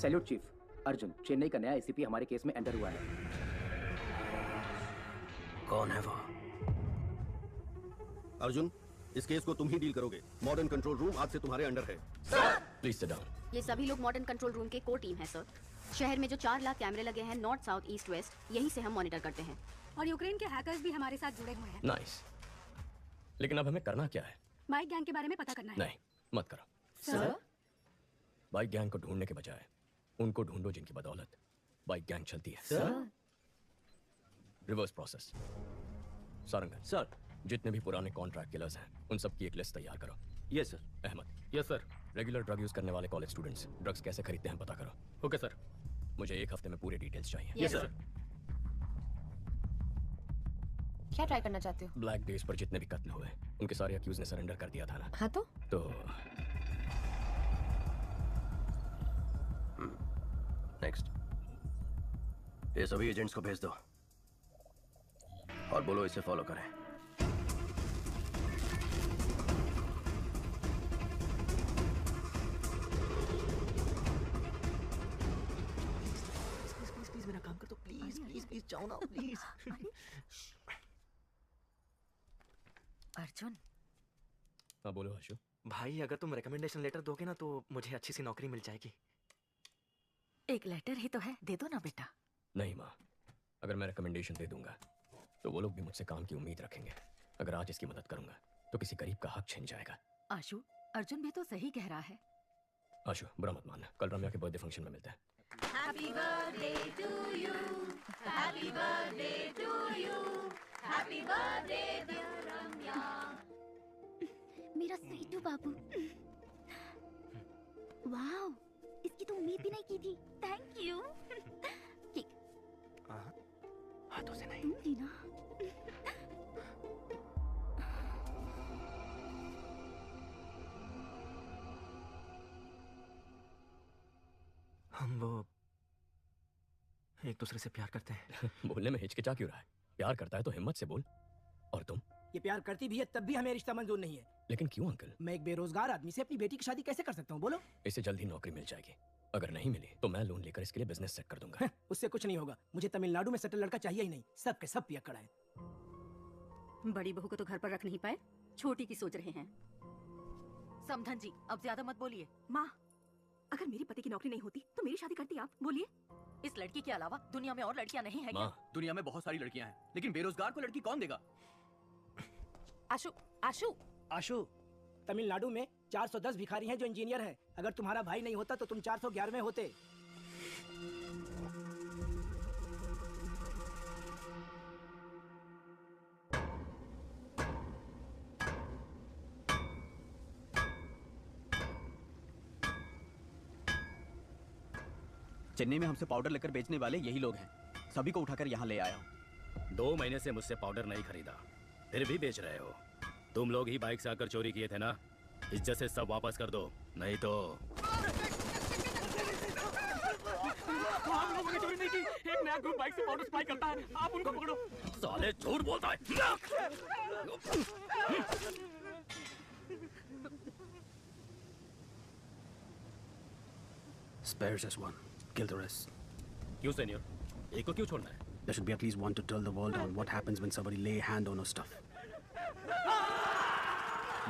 Salute chief. अर्जुन, चेन्नई का नया ACP हमारे केस में एंटर हुआ है। कौन है वो? अर्जुन, इस केस को तुम ही डील करोगे। मॉडर्न कंट्रोल रूम आज से तुम्हारे अंडर है। Please sit down. ये सभी लोग मॉडर्न कंट्रोल रूम के कोर टीम है सर। शहर में जो 4 लाख कैमरे लगे हैं नॉर्थ, साउथ, ईस्ट, वेस्ट, यहीं से हम मॉनिटर करते हैं। और यूक्रेन के हैकर्स भी हमारे साथ जुड़े हुए हैं। नाइस। लेकिन अब हमें करना क्या है? बाइक गैंग के बारे में पता करना है। नहीं, मत करो सर। बाइक गैंग को ढूंढने के बजाय उनको ढूंढो जिनकी बदौलत बाइक गैंग चलती है। Sir. Reverse process. Sarangan sir, जितने भी पुराने कॉन्ट्रैक्ट किलर्स हैं उन सब की एक लिस्ट तैयार करो। Yes sir. Ahmed. Yes sir. Regular drug use करने वाले कॉलेज स्टूडेंट्स ड्रग्स कैसे खरीदते हैं पता करो। Okay sir. मुझे 1 हफ्ते में पूरे डिटेल्स चाहिए। Yes sir. क्या ट्राई करना चाहते हो? ब्लैक डेज पर जितने भी कत्ल हुए उनके सारे अक्यूज ने सरेंडर कर दिया था ना। हाँ तो नेक्स्ट। ये सभी एजेंट्स को भेज दो और बोलो इसे फॉलो करें। प्लीज मेरा काम कर दो, प्लीज प्लीज प्लीज, जाओ ना प्लीज। अर्जुन, हाँ बोलो आशु। भाई अगर तुम रिकमेंडेशन लेटर दोगे ना तो मुझे अच्छी सी नौकरी मिल जाएगी। एक लेटर ही तो है, दे दो ना बेटा। नहीं माँ, अगर मैं रिकमेंडेशन दे दूंगा तो वो लोग भी मुझसे काम की उम्मीद रखेंगे। अगर आज इसकी मदद करूंगा तो किसी गरीब का हक छिन जाएगा। आशु, अर्जुन भी तो सही कह रहा है। आशु, बुरा मत मानना, कल रम्या के बर्थडे फंक्शन में मिलते हैं। Happy birthday to you. Happy birthday to you. Happy birthday dear Ramya. मेरा स्वीटू बाबू। वाओ, इसकी तो उम्मीद भी नहीं की थी। Thank you. हाथों से नहीं। दूंगी ना। हम वो एक दूसरे से प्यार करते हैं। बोलने में हिचकिचा क्यों रहा है? प्यार करता है तो हिम्मत से बोल। और तुम? ये प्यार करती भी है तब भी हमें रिश्ता मंजूर नहीं है। लेकिन क्यों अंकल? मैं एक बेरोजगार आदमी से अपनी बेटी की शादी कैसे कर सकता हूँ, बोलो? इसे जल्द ही नौकरी मिल जाएगी। अगर नहीं मिली तो मैं लोन लेकर इसके लिए बिजनेस सेट कर दूंगा। उससे कुछ नहीं होगा। मुझे तमिलनाडु में सेटल लड़का चाहिए ही नहीं। सब के सब पियक्कड़ हैं। बड़ी बहू को तो घर पर रख नहीं पाए, छोटी की सोच रहे हैं। समधन जी, अब ज्यादा मत बोलिए। माँ, अगर मेरे पति की नौकरी नहीं होती तो मेरी शादी करती आप? बोलिए। इस लड़की के अलावा दुनिया में और लड़कियां नहीं है क्या? दुनिया में बहुत सारी लड़कियां हैं, लेकिन बेरोजगार को लड़की कौन देगा? आशु, आशु, आशु, तमिलनाडु में 410 भिखारी हैं जो इंजीनियर हैं। अगर तुम्हारा भाई नहीं होता तो तुम 411वें होते। चेन्नई में हमसे पाउडर लेकर बेचने वाले यही लोग हैं। सभी को उठाकर यहाँ ले आया हूँ। 2 महीने से मुझसे पाउडर नहीं खरीदा, फिर भी बेच रहे हो। तुम लोग ही बाइक से आकर चोरी किए थे ना? इज्जत से सब वापस कर दो, नहीं तो। हम लोगों ने चोरी नहीं की। एक नया ग्रुप बाइक से पाउडर सप्लाई करता है, आप उनको पकड़ो। साले झूठ बोलता है। Spare just one. Kill the rest. क्यों सीनियर? एक को क्यों छोड़ना है? There should be at least one to tell the world on what happens when somebody lay hand on our stuff.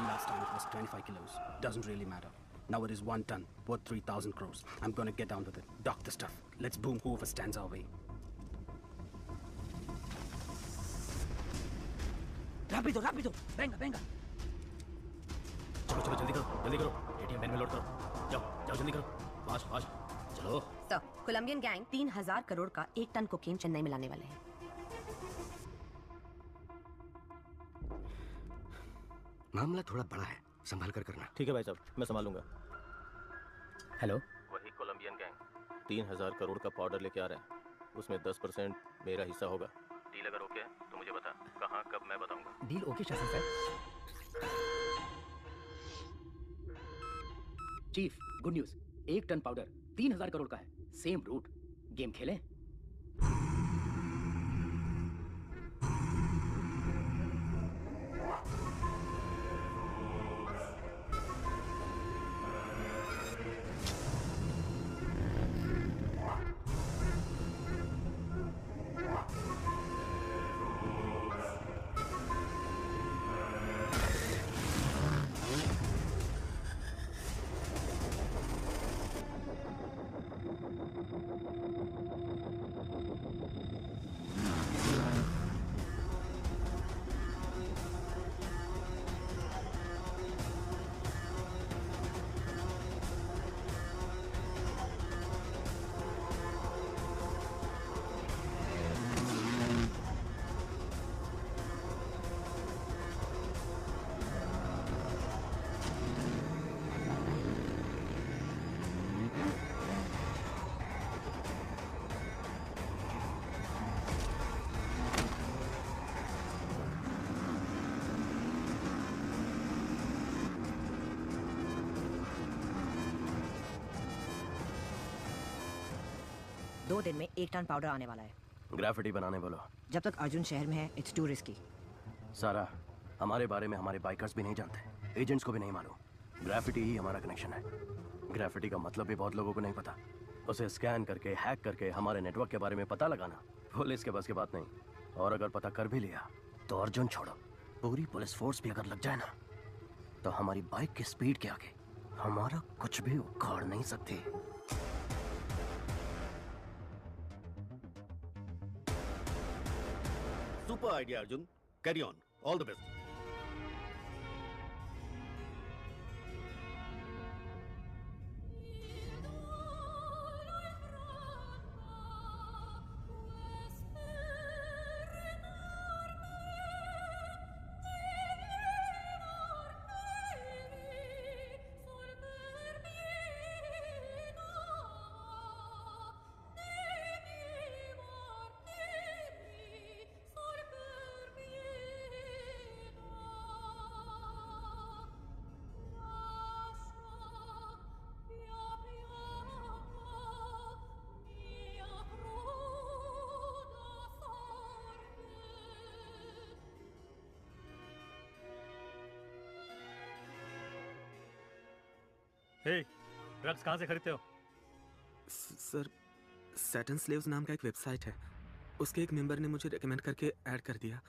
Last time it was 25 kilos. Doesn't really matter. Now it is 1 ton, worth 3,000 crores. I'm gonna get down with it. Dock the stuff. Let's boom whoever stands our way. Rápido, rápido. Venga, venga. चलो चलो जल्दी करो, जल्दी करो। ATM van में load करो। जाओ जाओ जल्दी करो। फास्ट फास्ट चलो। सर, कोलंबियन गैंग 3000 करोड़ का 1 टन कोकेन चेन्नई में लाने वाले हैं। मामला थोड़ा बड़ा है, संभाल कर करना। ठीक है भाई साहब, मैं संभालूंगा। हेलो, वही कोलंबियन गैंग 3000 करोड़ का पाउडर लेके आ रहा है। उसमें 10% मेरा हिस्सा होगा। डील अगर ओके है तो मुझे बता, कहाँ कब मैं बताऊंगा। डील ओके शासन sir. Chief, good news, 1 ton powder 3000 crore का है। Same root. गेम खेलें? दो दिन में 1 टन पाउडर आने वाला है। ग्राफिटी बनाने बोलो। जब तक अर्जुन शहर में है, इट्स टू रिस्की। सारा, हमारे बारे में हमारे बाइकर्स भी नहीं जानते, एजेंट्स को भी नहीं मालूम। ग्राफिटी ही हमारा कनेक्शन है। ग्राफिटी का मतलब भी बहुत लोगों को नहीं पता। उसे स्कैन करके, हैक करके हमारे नेटवर्क के बारे में पता लगाना पुलिस के बस की बात नहीं। और अगर पता कर भी लिया तो अर्जुन छोड़ो, पूरी पुलिस फोर्स भी अगर लग जाए ना तो हमारी बाइक की स्पीड के आगे हमारा कुछ भी उखाड़ नहीं सकती। Super idea Arjun, carry on, all the best. Hey, drugs कहाँ से खरीदते हो? सर, सैटन स्लेव्स नाम का एक वेबसाइट है, उसके एक मेंबर ने मुझे रेकमेंड करके ऐड कर दिया।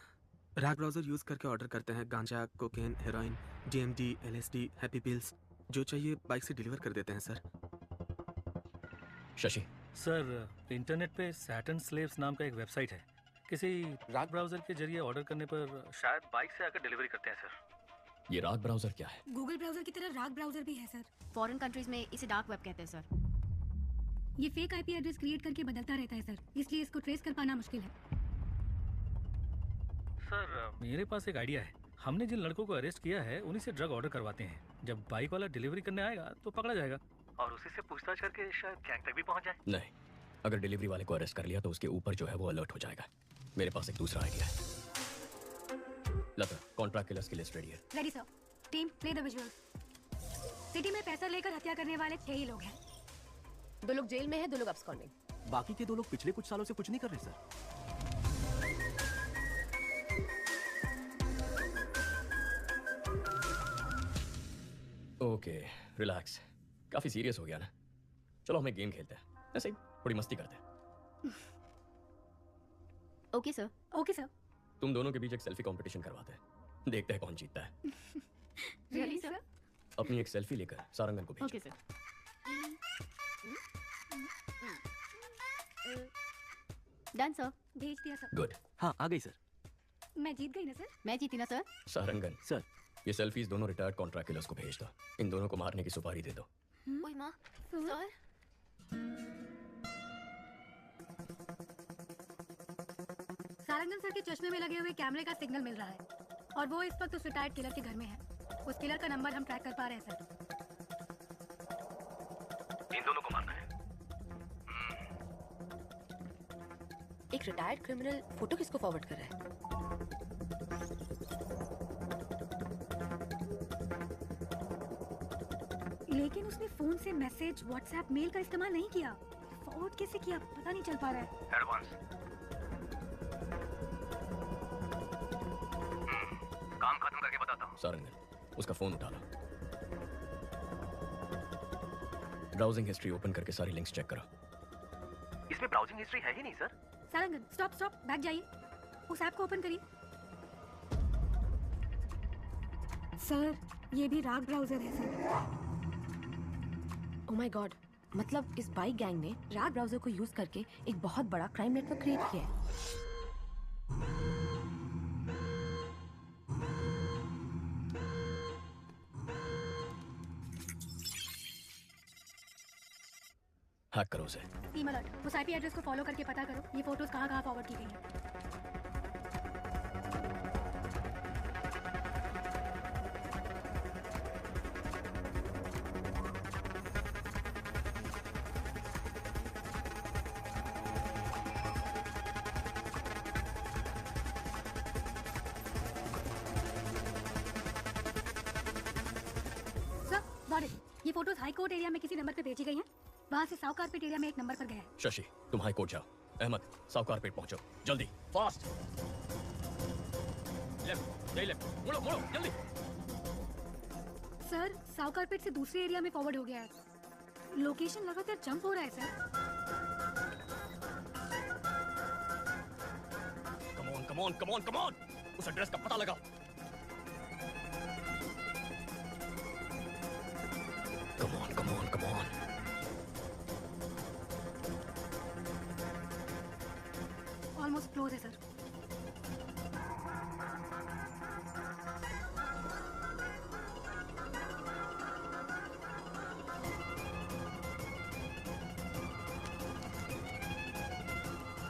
रैग ब्राउजर यूज करके ऑर्डर करते हैं गांजा, cocaine, heroin, DMD, LSD, happy pills, जो चाहिए बाइक से डिलीवर कर देते हैं सर। शशि सर, इंटरनेट पे सैटन स्लेव्स नाम का एक वेबसाइट है, किसी राग ब्राउजर के जरिए ऑर्डर करने पर शायद बाइक से आकर डिलीवरी करते हैं सर। ये राग ब्राउजर क्या है? गूगल ब्राउजर की तरह राग ब्राउजर भी है सर। फॉरेन कंट्रीज में इसे डार्क वेब कहते हैं सर। ये फेक IP एड्रेस क्रिएट करके बदलता रहता है सर, इसलिए इसको ट्रेस कर पाना मुश्किल है। सर, मेरे पास एक आइडिया है। हमने जिन लड़कों को अरेस्ट किया है उन्हीं से ड्रग ऑर्डर करवाते हैं। जब बाइक वाला डिलीवरी करने आएगा तो पकड़ा जाएगा और उसी से पूछताछ करके शायद गैंग तक भी पहुंच जाए। नहीं, अगर डिलीवरी वाले को अरेस्ट कर लिया तो उसके ऊपर जो है वो अलर्ट हो जाएगा। मेरे पास एक दूसरा आइडिया है। लता, कॉन्ट्रैक्ट किलर्स की लिस्ट रेडी है। Ready sir. Team, play the visuals. City में पैसा लेकर हत्या करने वाले 6 ही लोग हैं। 2 लोग जेल में हैं, 2 लोग अब्सकॉन्डिंग। बाकी के 2 लोग पिछले कुछ सालों से कुछ नहीं कर रहे सर। Okay, relax. काफी सीरियस हो गया ना? चलो हम एक गेम खेलते हैं, ऐसे ही थोड़ी मस्ती करते हैं। Okay sir. Okay sir. तुम दोनों के बीच एक सेल्फी कंपटीशन करवाते हैं, देखते हैं कौन जीतता है। Really sir? अपनी एक सेल्फी लेकर सारंगन को भेजो। Okay sir. Done sir. भेज दिया सर। गुड। हाँ, आ गई सर। मैं जीत गई ना सर? मैं जीती ना सर? सारंगन सर, ये सेल्फीज दोनों रिटायर्ड कॉन्ट्रैक्ट किलर्स को भेज दो। इन दोनों को मारने की सुपारी दे दो। ओए माँ, सर। सारंगन सर के चश्मे में लगे हुए कैमरे का सिग्नल मिल रहा है और वो इस वक्त उस रिटायर्ड किलर के घर में है। उस किलर का नंबर हम ट्रैक कर पा रहे हैं सर। इन दोनों को मारना है। एक रिटायर्ड क्रिमिनल फोटो किसको फॉरवर्ड कर रहा है? लेकिन उसने फोन से मैसेज, व्हाट्सएप, मेल का इस्तेमाल नहीं किया। फॉरवर्ड कैसे किया पता नहीं चल पा रहा है। एडवांस। काम खत्म करके बताता हूँ। सारंगन, उसका फोन उठा लो। ब्राउजिंग हिस्ट्री ओपन करके सारी लिंक्स चेक करो। इसमें ब्राउजिंग हिस्ट्री है ही नहीं sir. Sarangan, stop stop, back जाइए। उस ऐप को ओपन करिए। सर, ये भी राग ब्राउजर है सर। ओह माय गॉड, मतलब इस बाइक गैंग ने राग ब्राउजर को यूज करके एक बहुत बड़ा क्राइम नेटवर्क क्रिएट किया है। हैक करो उसे। टीम अलर्ट, उस IP एड्रेस को फॉलो करके पता करो ये फोटोज कहाँ फॉरवर्ड की गई हैं। सर, ये फोटोज हाई कोर्ट एरिया में किसी नंबर पे भेजी गई हैं। वहाँ से साउथ कारपेट एरिया में एक नंबर पर गया है। शशि, तुम हाई कोर्ट जाओ। अहमद, साउथ कारपेट पहुंचो, जल्दी, फास्ट। लेफ्ट, यही लेफ्ट, मुड़ो मुड़ो जल्दी। सर, साउथ कारपेट से दूसरे एरिया में फॉरवर्ड हो गया है। लोकेशन लगातार जंप हो रहा है सर। कम ऑन, उस एड्रेस का पता लगाओ। हाउस क्लोज है सर।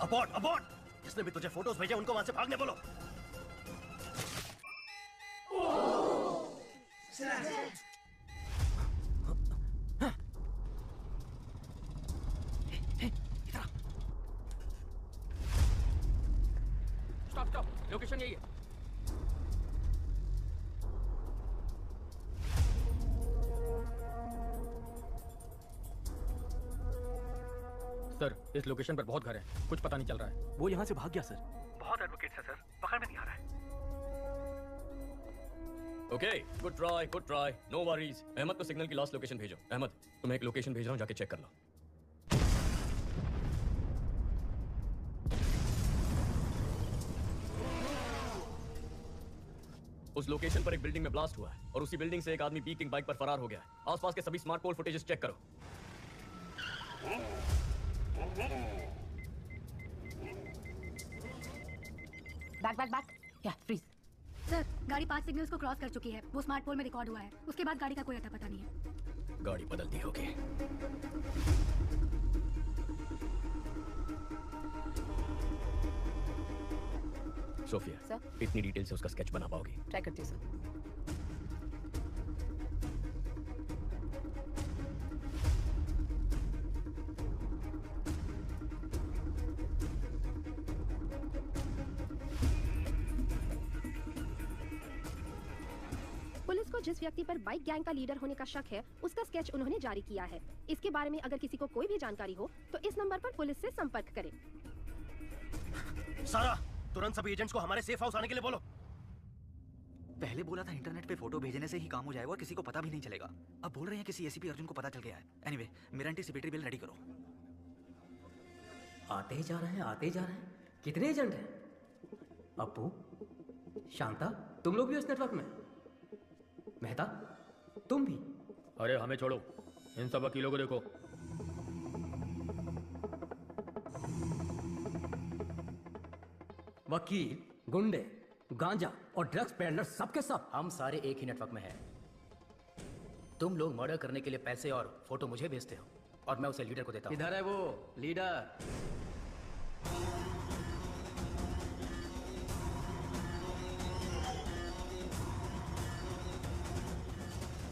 Abort abort! जिसने भी तुझे फोटोज भेजे उनको वहां से भागने बोलो। स्टॉप स्टॉप, लोकेशन यही है। सर, इस लोकेशन पर बहुत घर हैं, कुछ पता नहीं चल रहा है। वो यहाँ से भाग गया सर। बहुत एडवोकेट्स है सर, पकड़ में नहीं आ रहा है। Okay, good try, no worries. Ahmed को सिग्नल की लास्ट लोकेशन भेजो। अहमद, तुम्हें एक लोकेशन भेज रहा हूँ, जाके चेक कर लो। उस लोकेशन पर एक बिल्डिंग में ब्लास्ट हुआ है और उसी बिल्डिंग से एक आदमी पीकिंग बाइक पर फरार हो गया है। आसपास के सभी स्मार्ट पोल फुटेजेस चेक करो। बैक या फ्रीज। सर, गाड़ी 5 सिग्नल्स को क्रॉस कर चुकी है। वो स्मार्ट पोल में रिकॉर्ड हुआ है। उसके बाद गाड़ी का कोई अता पता नहीं है। गाड़ी बदलती होगी। Sophia, sir? इतनी डिटेल से उसका स्केच बना पाओगी? ट्राई करती हूँ सर। पुलिस को जिस व्यक्ति पर बाइक गैंग का लीडर होने का शक है, उसका स्केच उन्होंने जारी किया है। इसके बारे में अगर किसी को कोई भी जानकारी हो तो इस नंबर पर पुलिस से संपर्क करें। सारा, तुरंत सभी एजेंट्स को हमारे सेफ हाउस आने के लिए बोलो। पहले बोला था इंटरनेट पे फोटो भेजने से ही काम हो जाएगा और किसी को पता भी नहीं चलेगा। अब बोल रहे हैं किसी एसीपी अर्जुन को पता चल गया है। एनीवे, मेरा एंटीसिपेटरी बिल रेडी करो। आते ही जा रहे हैं। कितने एजेंट हैं? अप्पू, शांता, तुम लोग भी इस नेटवर्क में? मेहता, तुम भी? अरे हमें छोड़ो, इन सब वकीलों को देखो। वकील, गुंडे, गांजा और ड्रग्स पेडलर सबके सब हम सारे एक ही नेटवर्क में हैं। तुम लोग मर्डर करने के लिए पैसे और फोटो मुझे भेजते हो और मैं उसे लीडर को देता हूं। इधर है वो लीडर।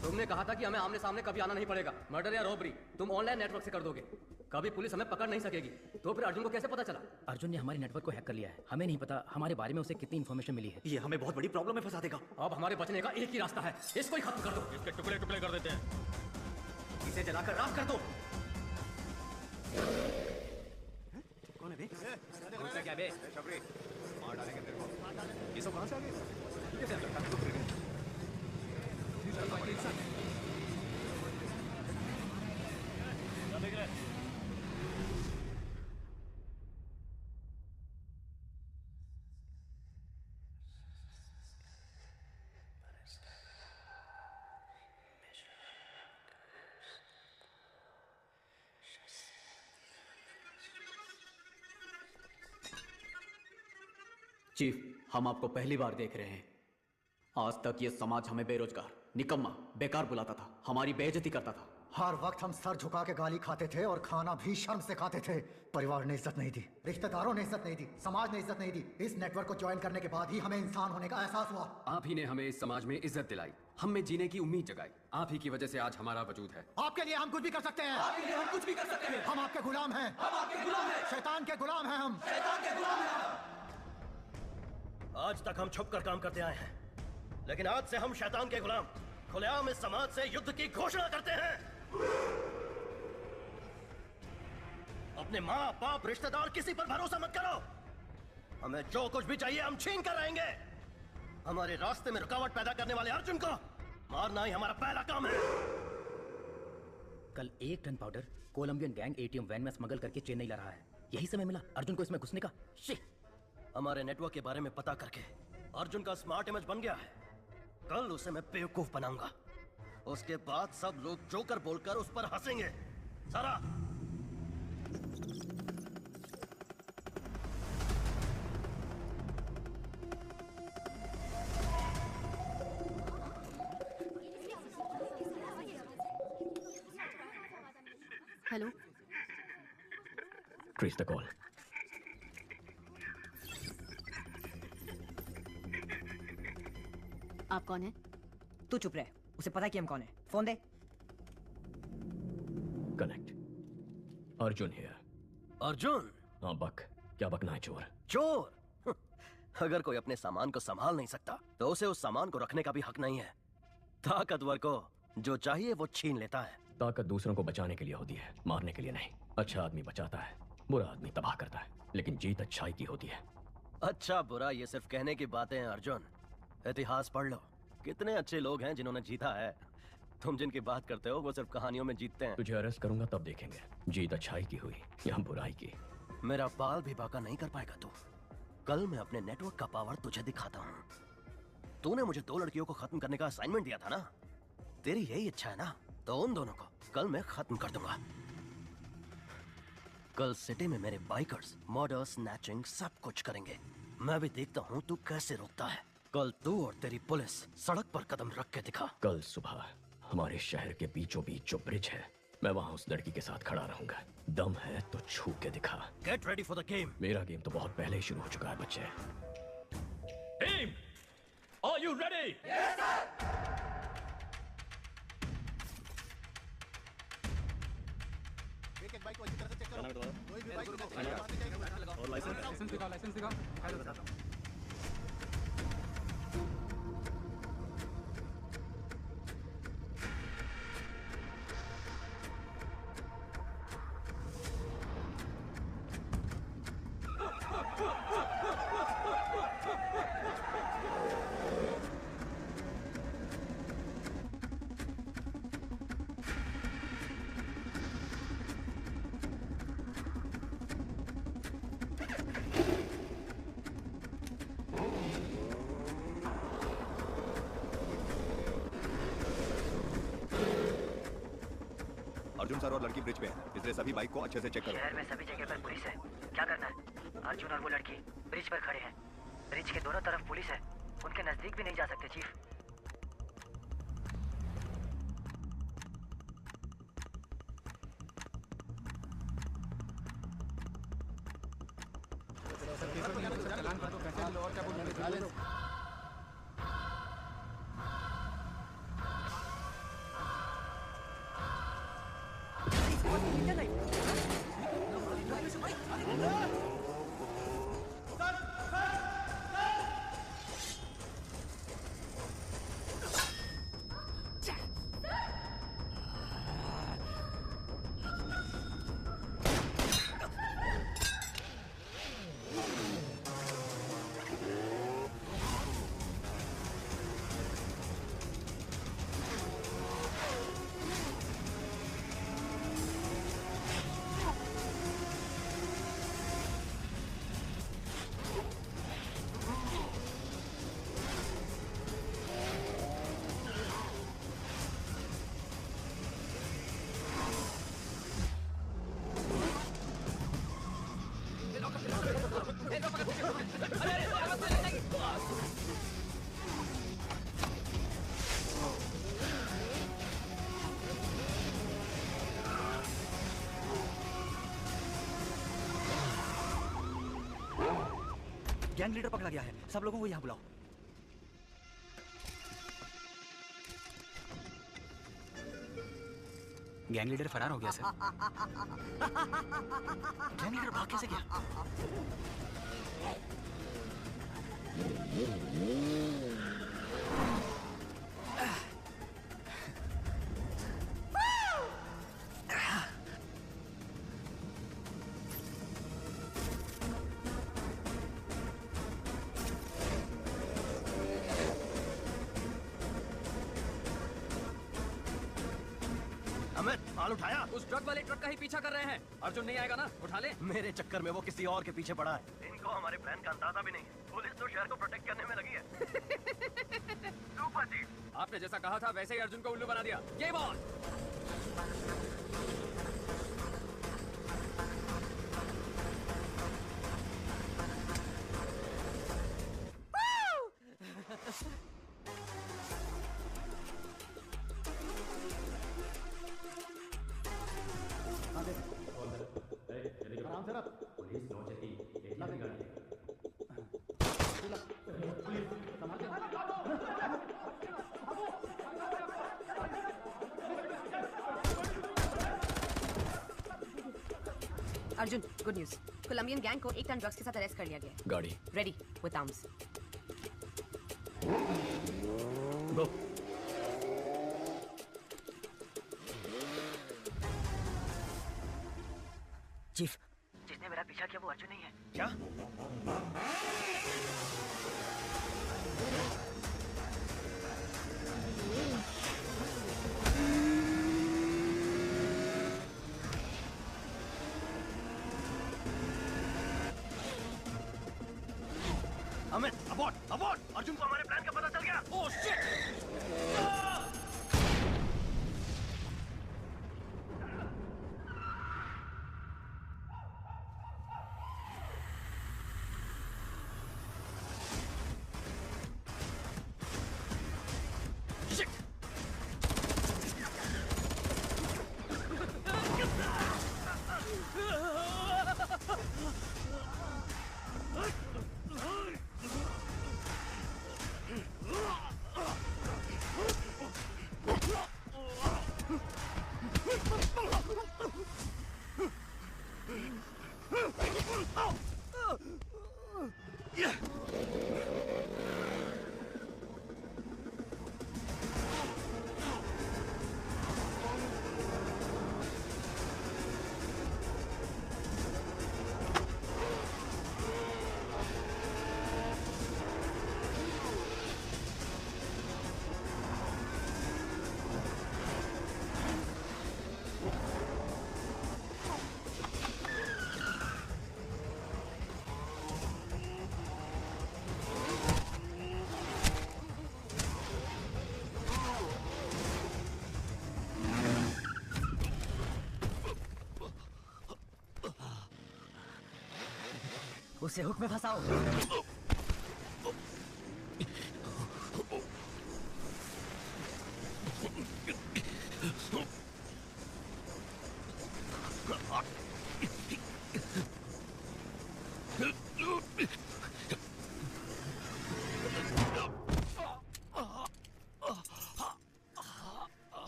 तुमने कहा था कि हमें आमने सामने कभी आना नहीं पड़ेगा। मर्डर या रॉबरी तुम ऑनलाइन नेटवर्क से कर दोगे। कभी पुलिस हमें पकड़ नहीं सकेगी। तो फिर अर्जुन को कैसे पता चला? अर्जुन ने हमारे नेटवर्क को हैक कर लिया है। हमें नहीं पता हमारे बारे में उसे कितनी इंफॉर्मेशन मिली है। ये हमें बहुत बड़ी प्रॉब्लम में फंसा देगा। अब हमारे बचने का एक ही रास्ता है, इसको ही खत्म कर दो। इसके टुकड़े टुकड़े कर देते हैं। इसे जलाकर राख कर दो। कौन है बे? उनका क्या बे? मार डालेंगे तेरे को। ये सब कहां से आ गए? चीफ, हम आपको पहली बार देख रहे हैं। आज तक ये समाज हमें बेरोजगार, निकम्मा, बेकार बुलाता था, हमारी बेइज्जती करता था। हर वक्त हम सर झुका के गाली खाते थे और खाना भी शर्म से खाते थे। परिवार ने इज्जत नहीं दी, रिश्तेदारों ने इज्जत नहीं दी, समाज ने इज्जत नहीं दी। इस नेटवर्क को ज्वाइन करने के बाद ही हमें इंसान होने का एहसास हुआ। आप ही ने हमें इस समाज में इज्जत दिलाई, हम में जीने की उम्मीद जगाई। आप ही की वजह से आज हमारा वजूद है। आपके लिए हम कुछ भी कर सकते हैं। आपके लिए हम कुछ भी कर सकते हैं। हम आपके गुलाम हैं। हम आपके गुलाम हैं। शैतान के गुलाम हैं हम। शैतान के गुलाम हैं हम। आज तक हम छुप कर काम करते आए हैं, लेकिन आज से हम शैतान के गुलाम खुलेआम इस समाज से युद्ध की घोषणा करते हैं। अपने माँ बाप रिश्तेदार किसी पर भरोसा मत करो। हमें जो कुछ भी चाहिए हम छीन कर रहेंगे। हमारे रास्ते में रुकावट पैदा करने वाले अर्जुन को मारना ही हमारा पहला काम है। कल 1 ton powder Colombian gang ATM van में स्मगल करके चेन्नई ला रहा है। यही समय मिला अर्जुन को इसमें घुसने का। हमारे नेटवर्क के बारे में पता करके अर्जुन का स्मार्ट इमेज बन गया है। कल उसे मैं बेवकूफ बनाऊंगा। उसके बाद सब लोग जोकर बोलकर उस पर हंसेंगे। सारा ट्रेस द कॉल। आप कौन है? तू चुप रहे, उसे पता कि हम कौन है। Phone they. Connect. Arjun here. Arjun? हाँ बक, क्या बकना है चोर? चोर? अगर कोई अपने सामान को संभाल नहीं सकता तो उसे उस सामान को रखने का भी हक नहीं है। ताकतवर को जो चाहिए वो छीन लेता है। ताकत दूसरों को बचाने के लिए होती है, मारने के लिए नहीं। अच्छा आदमी बचाता है, बुरा आदमी तबाह करता है, लेकिन जीत अच्छाई की होती है। अच्छा बुरा ये सिर्फ कहने की बातें हैं अर्जुन। इतिहास पढ़ लो, कितने अच्छे लोग हैं जिन्होंने जीता है। तुम जिनकी बात करते हो वो सिर्फ कहानियों में जीतते हैं। तुझे अरेस्ट करूंगा तब देखेंगे जीत अच्छाई की हुई या बुराई की। मेरा बाल भी बाका नहीं कर पाएगा तू। कल मैं अपने नेटवर्क का पावर तुझे दिखाता हूँ। तूने मुझे 2 लड़कियों को खत्म करने का असाइनमेंट दिया था ना, तेरी यही इच्छा है ना, तो उन दोनों को कल मैं खत्म कर दूंगा। कल सिटी में मेरे बाइकर्स मर्डर, स्नैचिंग सब कुछ करेंगे। मैं भी देखता हूँ तू कैसे रोकता है। कल तू और तेरी पुलिस सड़क पर कदम रख के दिखा। कल सुबह हमारे शहर के बीचों बीच जो ब्रिज है, मैं वहाँ उस लड़की के साथ खड़ा रहूंगा। दम है तो छू के दिखा। Get ready for the game. मेरा गेम तो बहुत पहले ही शुरू हो चुका है बच्चे। Team, are you ready? Yes, sir. और लाइसेंस दिखाओ, लाइसेंस दिखाओ। अर्जुन सर और लड़की ब्रिज पे है, इसलिए सभी बाइक को अच्छे से चेक करो। शहर में सभी जगह पर पुलिस है, क्या करना है? अर्जुन और वो लड़की ब्रिज पर खड़े हैं। ब्रिज के दोनों तरफ पुलिस है, उनके नजदीक भी नहीं जा सकते चीफ। चलान कर दो, पैसे लो और क्या बोल। गैंग लीडर पकड़ा गया है, सब लोगों को यहाँ बुलाओ। गैंग लीडर फरार हो गया सर। गैंग लीडर भाग कैसे गया? माल उठाया? उस ट्रक वाले ट्रक का ही पीछा कर रहे हैं। अर्जुन नहीं आएगा ना? उठा ले। मेरे चक्कर में वो किसी और के पीछे पड़ा है। इनको हमारे प्लान का अंदाजा भी नहीं है। पुलिस तो शहर को प्रोटेक्ट करने में लगी है। सुपर जी, आपने जैसा कहा था वैसे ही अर्जुन को उल्लू बना दिया। Game on. आराम से रख। Arjun, good news. Colombian gang को 1 टन ड्रग्स के साथ अरेस्ट कर लिया गया है। गाड़ी ready with arms. Go. Chief, जिसने मेरा पीछा किया वो अर्जुन नहीं है। क्या? अमित, अबॉर्ड, अबॉर्ड! अर्जुन को हमारे प्लान का पता चल गया। Oh shit! उसे हुक में फंसाओ।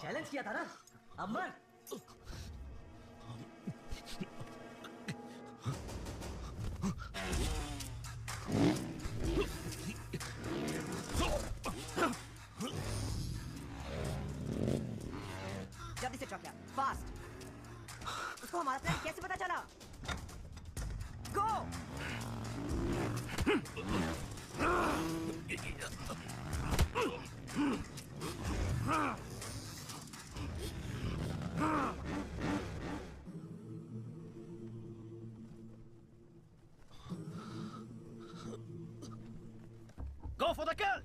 चैलेंज किया था ना, अब मर। जल्दी से चौकिया, फास्ट। उसको हमारा प्लान कैसे पता चला? गो! Go for the kill!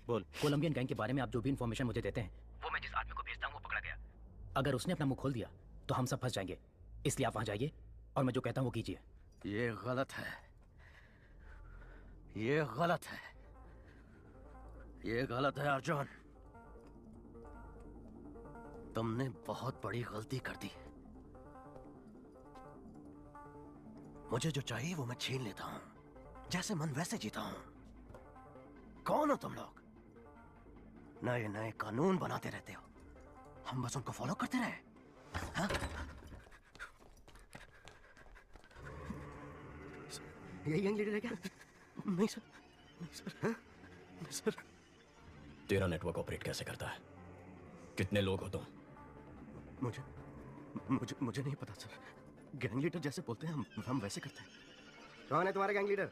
बोल। कोलंबियन गैंग के बारे में आप जो भी इंफॉर्मेशन मुझे देते हैं वो मैं जिस आदमी को भेजता हूँ वो पकड़ा गया। अगर उसने अपना मुंह खोल दिया तो हम सब फंस जाएंगे, इसलिए आप वहां जाइए और मैं जो कहता हूँ वो कीजिए। ये गलत है, ये गलत है, ये गलत है अर्जुन। तुमने बहुत बड़ी गलती कर दी। मुझे जो चाहिए वो मैं छीन लेता हूं, जैसे मन वैसे जीता हूं। कौन हो तुम लोग? नए नए कानून बनाते रहते हो, हम बस उनको फॉलो करते रहे। हाँ? यही गैंग लीडर है क्या? नहीं सर, नहीं सर, हाँ? नहीं सर। तेरा नेटवर्क ऑपरेट कैसे करता है? कितने लोग हो तुम? मुझे मुझे मुझे नहीं पता सर। गैंग लीडर जैसे बोलते हैं हम वैसे करते हैं। कौन है तुम्हारा गैंग लीडर?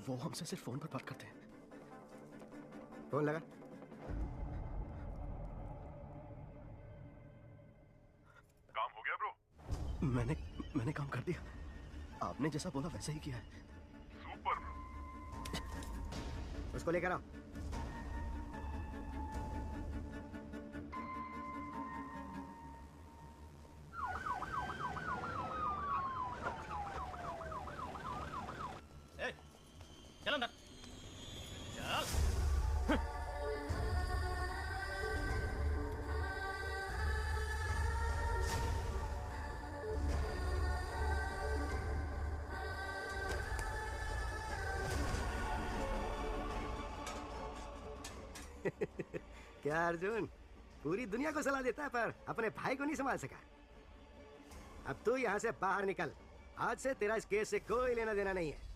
वो हमसे सिर्फ फोन पर बात करते हैं। फोन लगा। काम हो गया ब्रो? मैंने काम कर दिया। आपने जैसा बोला वैसे ही किया है। सुपर। उसको लेकर आओ। चल अंदर चल। क्या अर्जुन, पूरी दुनिया को सलाह देता है पर अपने भाई को नहीं संभाल सका। अब तू यहाँ से बाहर निकल। आज से तेरा इस केस से कोई लेना देना नहीं है।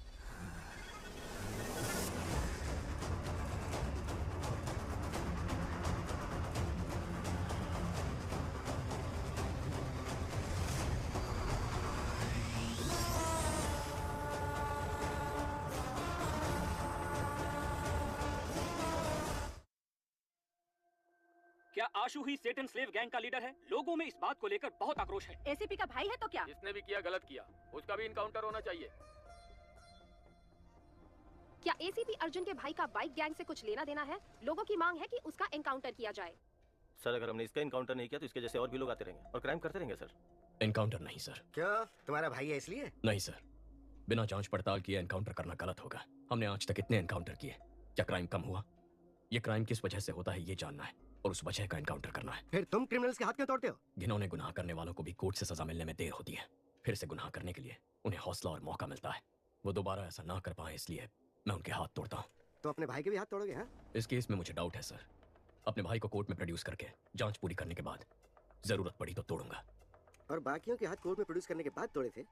क्या आशु ही सेटन स्लेव गैंग का लीडर है? लोगों में इस बात को लेकर बहुत आक्रोश है। एसीपी का भाई है तो क्या? जिसने भी किया गलत किया, उसका भी इनकाउंटर होना चाहिए। क्या एसीपी अर्जुन के भाई का बाइक गैंग से कुछ लेना देना है? लोगों की मांग है कि उसका एनकाउंटर किया जाए। सर अगर हमने इसका इनकाउंटर नहीं किया तो इसके जैसे और भी लोग आते रहेंगे और क्राइम करते रहेंगे सर। एनकाउंटर नहीं सर। क्यों? तुम्हारा भाई है इसलिए? नहीं सर, बिना जांच पड़ताल किए एनकाउंटर करना गलत होगा। हमने आज तक इतने एनकाउंटर किए, क्या क्राइम कम हुआ? ये क्राइम किस वजह से होता है ये जानना है और उस वजह का एनकाउंटर करना है। फिर तुम क्रिमिनल्स के हाथ क्यों तोड़ते हो? घिनौने गुनाह करने वालों को भी कोर्ट से सजा मिलने में देर होती है। फिर से गुनाह करने के लिए उन्हें हौसला और मौका मिलता है। वो दोबारा ऐसा ना कर पाए इसलिए मैं उनके हाथ तोड़ता हूँ। तो अपने भाई के भी हाथ तोड़ोगे? हाँ? इस केस में मुझे डाउट है सर। अपने भाई को कोर्ट में प्रोड्यूस करके जांच पूरी करने के बाद जरूरत पड़ी तो तोड़ूंगा। और बाकियों के हाथ कोर्ट में प्रोड्यूस करने के बाद तोड़े थे?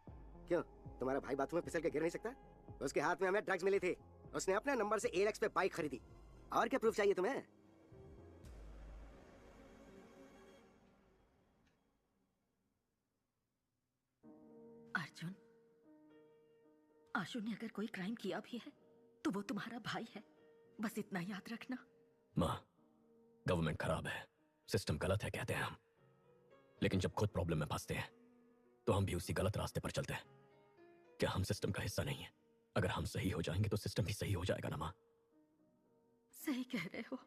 क्यों? तुम्हारा भाई बाथरूम में फिसल के गिर नहीं सकता? उसके हाथ में हमें ड्रग्स मिले थे, उसने अपने नंबर से एलेक्स पे बाइक खरीदी। और क्या प्रूफ चाहिए तुम्हें? अर्जुन, आशु ने अगर कोई क्राइम किया भी है तो वो तुम्हारा भाई है, बस इतना याद रखना। माँ, गवर्नमेंट खराब है, सिस्टम गलत है कहते हैं हम, लेकिन जब खुद प्रॉब्लम में फंसते हैं तो हम भी उसी गलत रास्ते पर चलते हैं। क्या हम सिस्टम का हिस्सा नहीं है? अगर हम सही हो जाएंगे तो सिस्टम भी सही हो जाएगा ना माँ? सही कह रहे हो,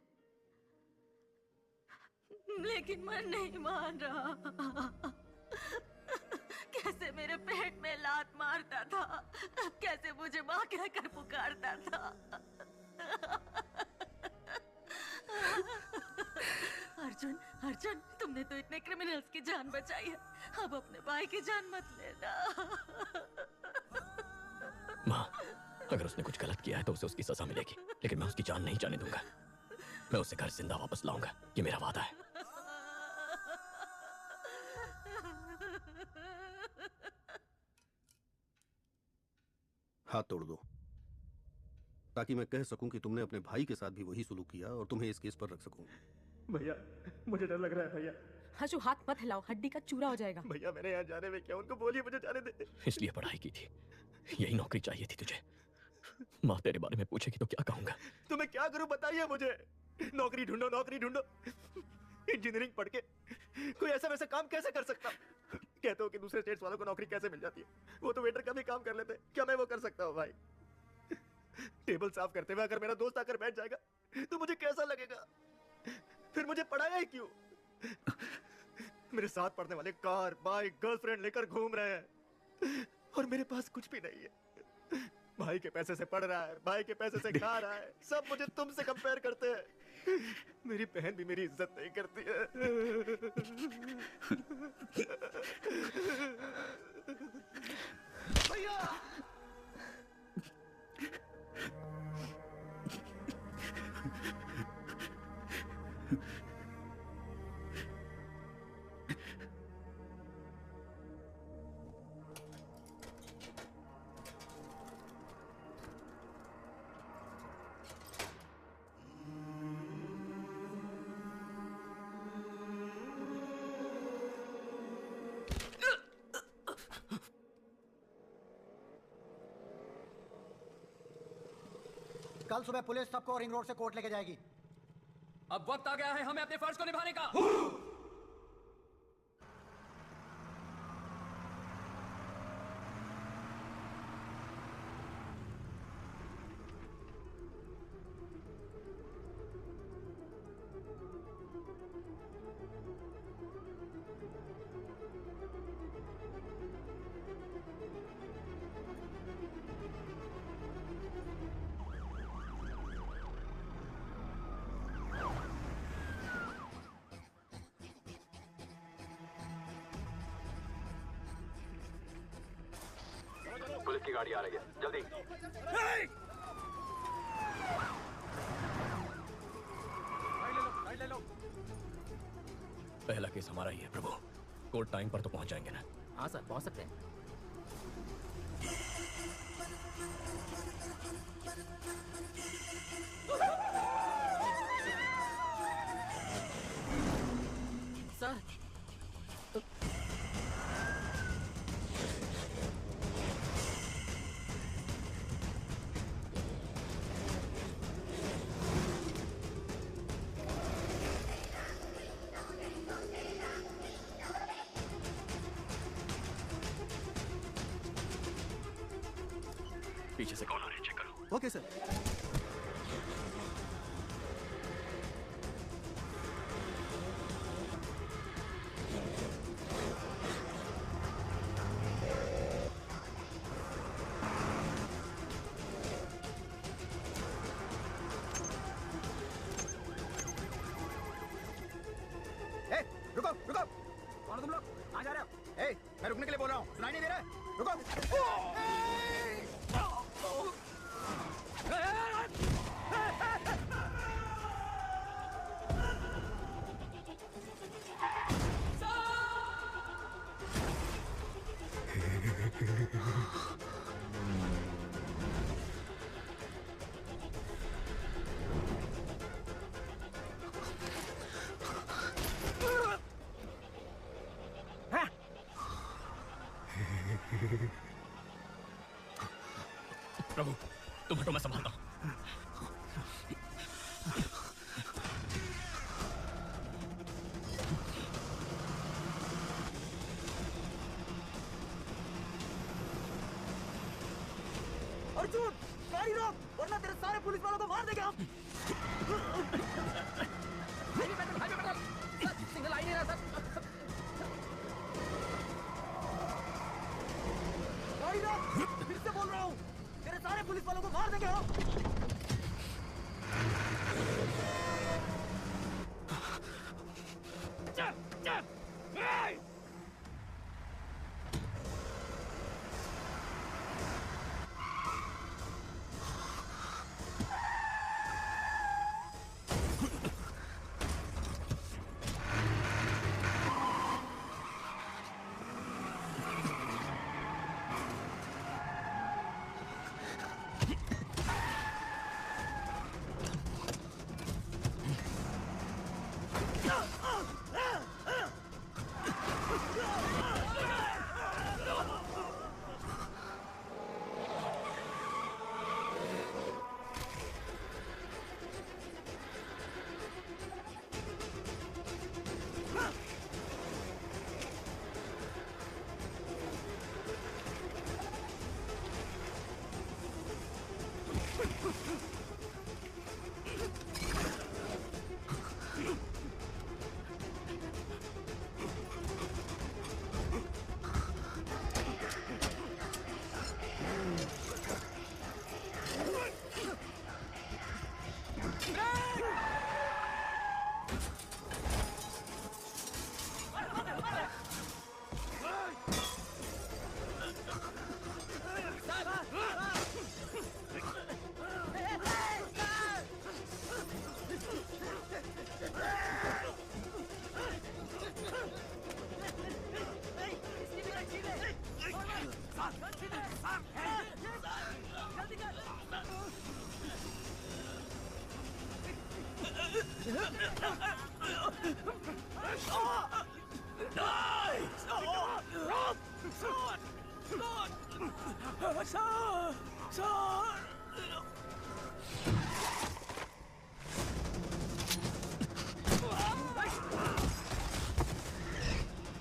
लेकिन मैं नहीं मान रहा। कैसे मेरे पेट में लात मारता था, कैसे मुझे माँ कहकर पुकारता था। अर्जुन, अर्जुन, तुमने तो इतने क्रिमिनल्स की जान बचाई है, अब अपने भाई की जान मत लेना। माँ, अगर उसने कुछ गलत किया है तो उसे उसकी सजा मिलेगी, लेकिन मैं उसकी जान नहीं जाने दूंगा। मैं उसे घर जिंदा वापस लाऊंगा, ये मेरा वादा है। हाथ तोड़ दो, ताकि मैं कह सकूं कि तुमने अपने भाई के साथ भी वही सुलूक किया और तुम्हें इस केस पर रख सकूं। भैया मुझे डर लग रहा है भैया। हशु हाथ मत हिलाओ, हड्डी का चूरा हो जाएगा। भैया मैंने यहाँ जाने में क्या, उनको बोलिए मुझे जाने दे। इसलिए पढ़ाई की थी, यही नौकरी चाहिए थी तुझे। माँ तेरे बारे में पूछेगी तो क्या कहूंगा? तो मैं क्या करूं बताइए मुझे। नौकरी ढूंढो, नौकरी ढूंढो। इंजीनियरिंग पढ़ के कोई ऐसा वैसा काम कैसे कर सकता? कहते हो कि दूसरे स्टेट्स वालों को नौकरी कैसे मिल जाती है, वो तो वेटर का भी काम कर लेते, क्या मैं वो कर सकता हूँ भाई? टेबल साफ करते हुए अगर मेरा दोस्त आकर बैठ जाएगा तो मुझे कैसा लगेगा? फिर मुझे पढ़ाया ही क्यों? मेरे साथ पढ़ने वाले कार, बाइक, गर्लफ्रेंड लेकर घूम रहे हैं और मेरे पास कुछ भी नहीं है। भाई के पैसे से पढ़ रहा है, भाई के पैसे से खा रहा है, सब मुझे तुमसे कंपेयर करते हैं। मेरी बहन भी मेरी इज्जत नहीं करती है। भैया कल सुबह पुलिस सबको रिंग रोड से कोर्ट लेके जाएगी। अब वक्त आ गया है हमें अपने फर्ज को निभाने का। पुलिस की गाड़ी आ रही है, जल्दी। ले लो। पहला केस हमारा ही है प्रभु। कोर्ट टाइम पर तो पहुंच जाएंगे ना? हाँ सर, पहुंच सकते हैं। सर पीछे से कॉल आ रही है, चेक करो। Okay sir. रुको रुको, कौन हो तुम लोग? कहाँ जा रहे हो? ए, मैं रुकने के लिए बोल रहा हूँ, सुनाई नहीं दे रहा है? रुको। प्रभु तुम हटो, मैं संभालता हूँ। अर्जुन, गाड़ी रोक, वरना तेरे सारे पुलिस वालों को मार देंगे हम। सिग्नल आ ही नहीं रहा सर। गाड़ी रोक, फिर से बोल रहा हूँ, तेरे सारे पुलिस वालों को मार देंगे हम।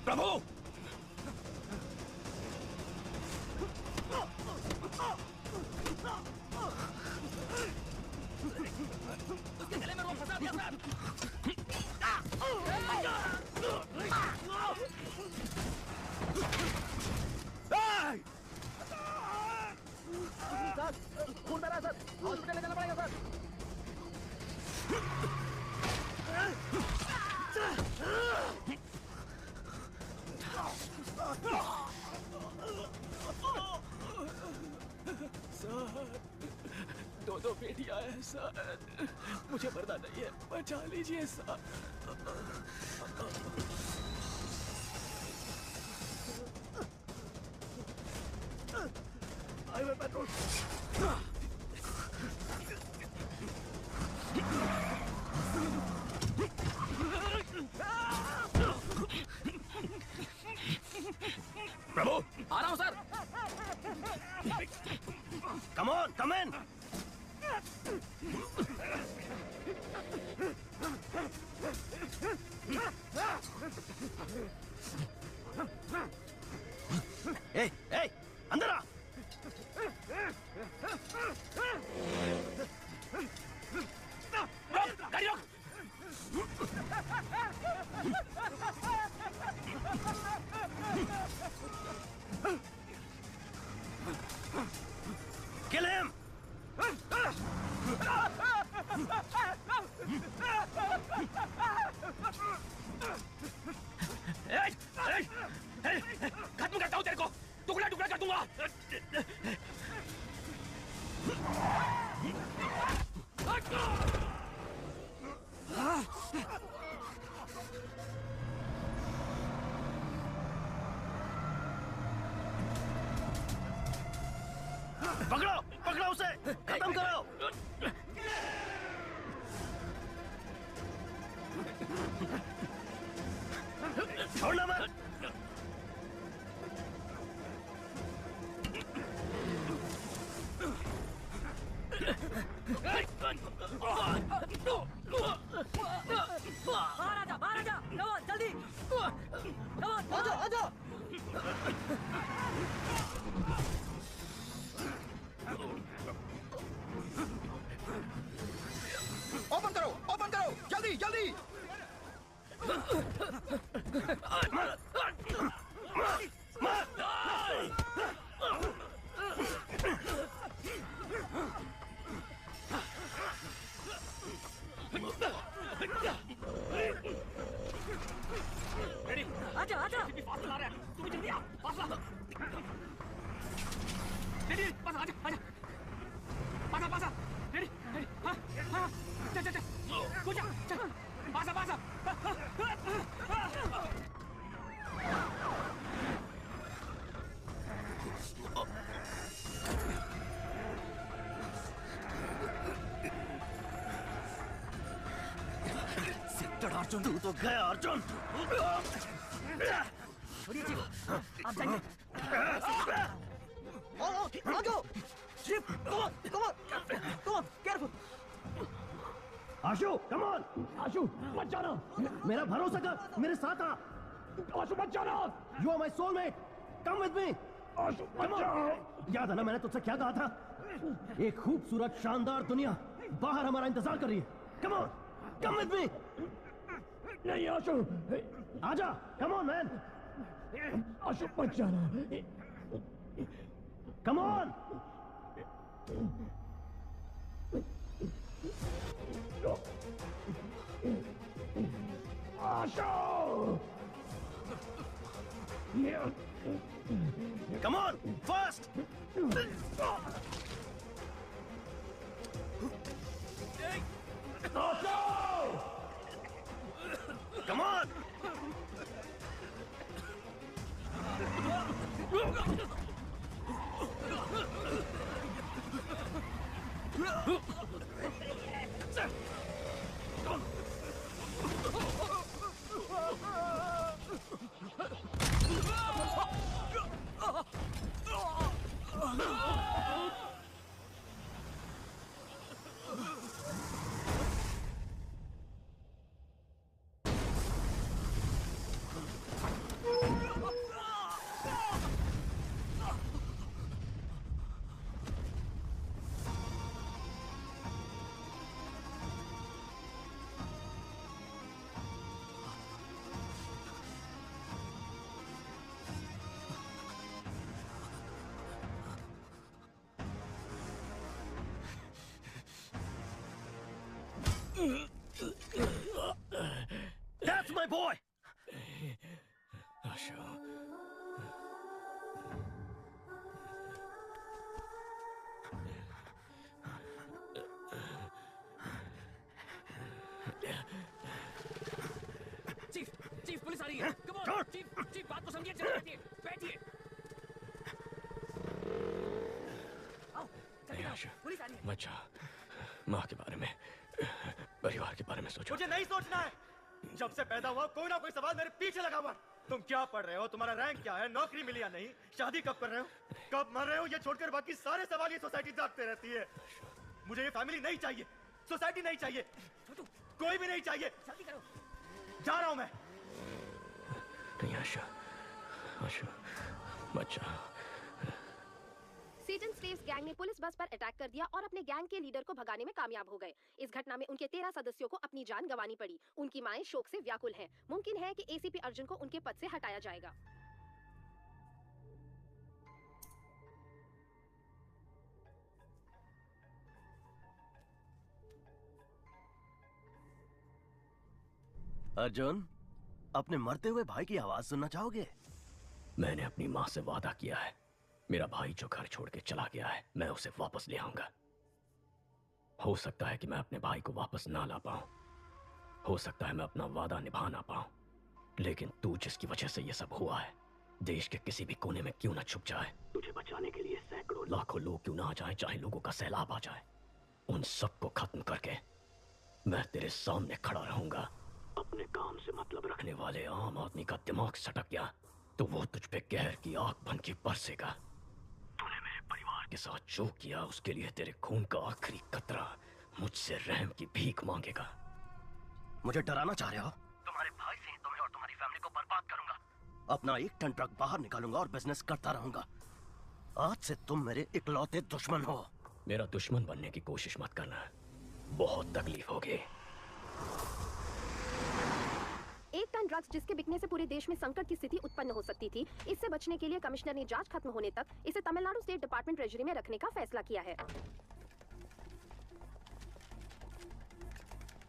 प्रभु उसके गले में रोप फंसा दिया सर। सर खून बह रहा है सर, हॉस्पिटल ले जाना पड़ेगा सर। सर दो बेटियां हैं सर, मुझे मरना नहीं है, बचा लीजिए सर। Highway patrol. प्रभु आ रहा हूँ सर। कम ऑन, कम इन। ए, ए, अंदर आ। गाड़ी रोक। Kill him! खत्म करता हूँ तेरे को, टुकड़ा टुकड़ा कर दूंगा। पकड़ो, पकड़ो उसे, खत्म करो। छोड़ना मत। बाहर आजा, बाहर आजा, कमॉन जल्दी, कमॉन आजा, आजा। ओपन करो, ओपन करो, जल्दी जल्दी। आजा, आजा। फास्ट ला रहा है, तुम जल्दी आ, फास्ट ला। रेडी, पास आजा, आजा। पासा, पासा, रेडी, रेडी, हाँ, हाँ, चल, चल, चल, कुछ चल, पासा, पासा। अर्जुन, तू तो गया अर्जुन। छोड़िए जी, आप जाइए। आ जाओ। Chip, come on, come on, come on, careful. Ashu, come on, आशु, मत जाना। मेरा भरोसा कर, मेरे साथ आ। आशु मत जाना। You are my soulmate. Come with me. आशु मत जाओ। याद है ना मैंने तुझसे क्या कहा था? एक खूबसूरत शानदार दुनिया बाहर हमारा इंतजार कर रही है। Come on, come with me. नहीं आशु, आजा, come on man. आशु मत जाना। Come on. Asho! Come on, fast! Asho! Come on! That's my boy! Ashu. Chief chief police आ रही है कम ऑन चीफ चीफ बात को समझिए चलिए बैठिए बैठिए आओ चलिए आशा, पुलिस आ रही है बच्चा, माँ के बारे में, परिवार के बारे में सोचो। मुझे नहीं सोचना है। जब से पैदा हुआ कोई ना कोई सवाल मेरे पीछे लगा हुआ। तुम क्या पढ़ रहे हो, तुम्हारा रैंक क्या है, नौकरी मिली या नहीं, शादी कब कर रहे हो, कब मर रहे हो, ये छोड़कर बाकी सारे सवाल ये सोसाइटी जागते रहती है। मुझे ये फैमिली नहीं चाहिए, सोसाइटी नहीं चाहिए, कोई भी नहीं चाहिए। जल्दी करो। जा रहा हूं मैं। नहीं आशा, आशा, बच्चा। सेटन स्लेव्स गैंग ने पुलिस बस पर अटैक कर दिया और अपने गैंग के लीडर को भगाने में कामयाब हो गए। इस घटना में उनके 13 सदस्यों को अपनी जान गंवानी पड़ी। उनकी माएं शोक से व्याकुल हैं। मुमकिन है कि एसीपी अर्जुन को उनके पद से हटाया जाएगा। अर्जुन, अपने मरते हुए भाई की आवाज सुनना चाहोगे? मैंने अपनी माँ से वादा किया है, मेरा भाई जो घर छोड़ के चला गया है, मैं उसे वापस ले आऊंगा। हो सकता है कि मैं अपने भाई को वापस ना ला पाऊं, हो सकता है मैं अपना वादा निभा ना पाऊं, लेकिन तू जिसकी वजह से ये सब हुआ है, देश के किसी भी कोने में क्यों ना छुप जाए, तुझे बचाने के लिए सैकड़ों लाखों लोग क्यों ना आ जाएं, चाहे लोगों का सैलाब आ जाए, उन सबको खत्म करके मैं तेरे सामने खड़ा रहूंगा। अपने काम से मतलब रखने वाले आम आदमी का दिमाग सटक गया तो वो तुझ पे कहर की आग बन के बरसेगा। तूने मेरे परिवार के साथ जो किया उसके लिए तेरे खून का आखिरी कतरा मुझसे रहम की भीख मांगेगा। मुझे डराना चाह रहे हो? तुम्हारे भाई से तुम्हें और तुम्हारी फैमिली को बर्बाद करूंगा। अपना 1 टन ट्रक बाहर निकालूंगा और बिजनेस करता रहूंगा। आज से तुम मेरे इकलौते दुश्मन हो। मेरा दुश्मन बनने की कोशिश मत करना, बहुत तकलीफ होगी। 1 टन ड्रग्स जिसके बिकने से पूरे देश में संकट की स्थिति उत्पन्न हो सकती थी, इससे बचने के लिए कमिश्नर ने जांच खत्म होने तक इसे तमिलनाडु स्टेट डिपार्टमेंट ट्रेजरी में रखने का फैसला किया है।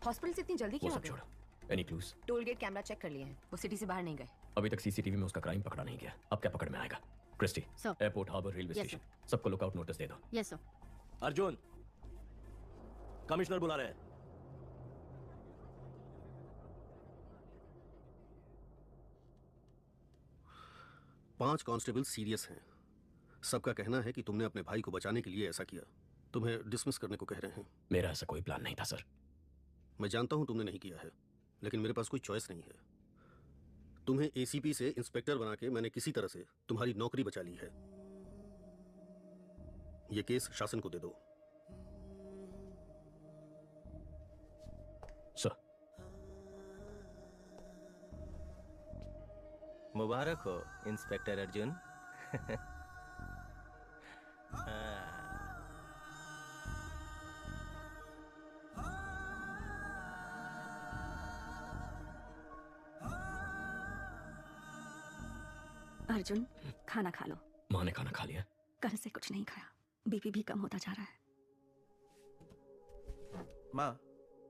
हॉस्पिटल से इतनी जल्दी क्यों आ गए? Any clues? Toll gate camera check कर लिए हैं, वो सिटी से बाहर नहीं गए। अभी तक सीसीटीवी में उसका क्राइम पकड़ा नहीं गया, अब क्या पकड़ में आएगा? Christy, airport, harbour, railway station, सबको लुकआउट नोटिस दे दो। Yes sir. अर्जुन, कमिश्नर बुला रहे हैं। पांच कांस्टेबल सीरियस हैं। सबका कहना है कि तुमने अपने भाई को बचाने के लिए ऐसा किया। तुम्हें डिसमिस करने को कह रहे हैं। मेरा ऐसा कोई प्लान नहीं था सर। मैं जानता हूं तुमने नहीं किया है, लेकिन मेरे पास कोई चॉइस नहीं है। तुम्हें एसीपी से इंस्पेक्टर बना के मैंने किसी तरह से तुम्हारी नौकरी बचा ली है। यह केस शासन को दे दो। सर। मुबारक हो इंस्पेक्टर अर्जुन। अर्जुन, खाना खा लो। माँ ने खाना खा लिया? कल से कुछ नहीं खाया, बीपी भी कम होता जा रहा है। माँ,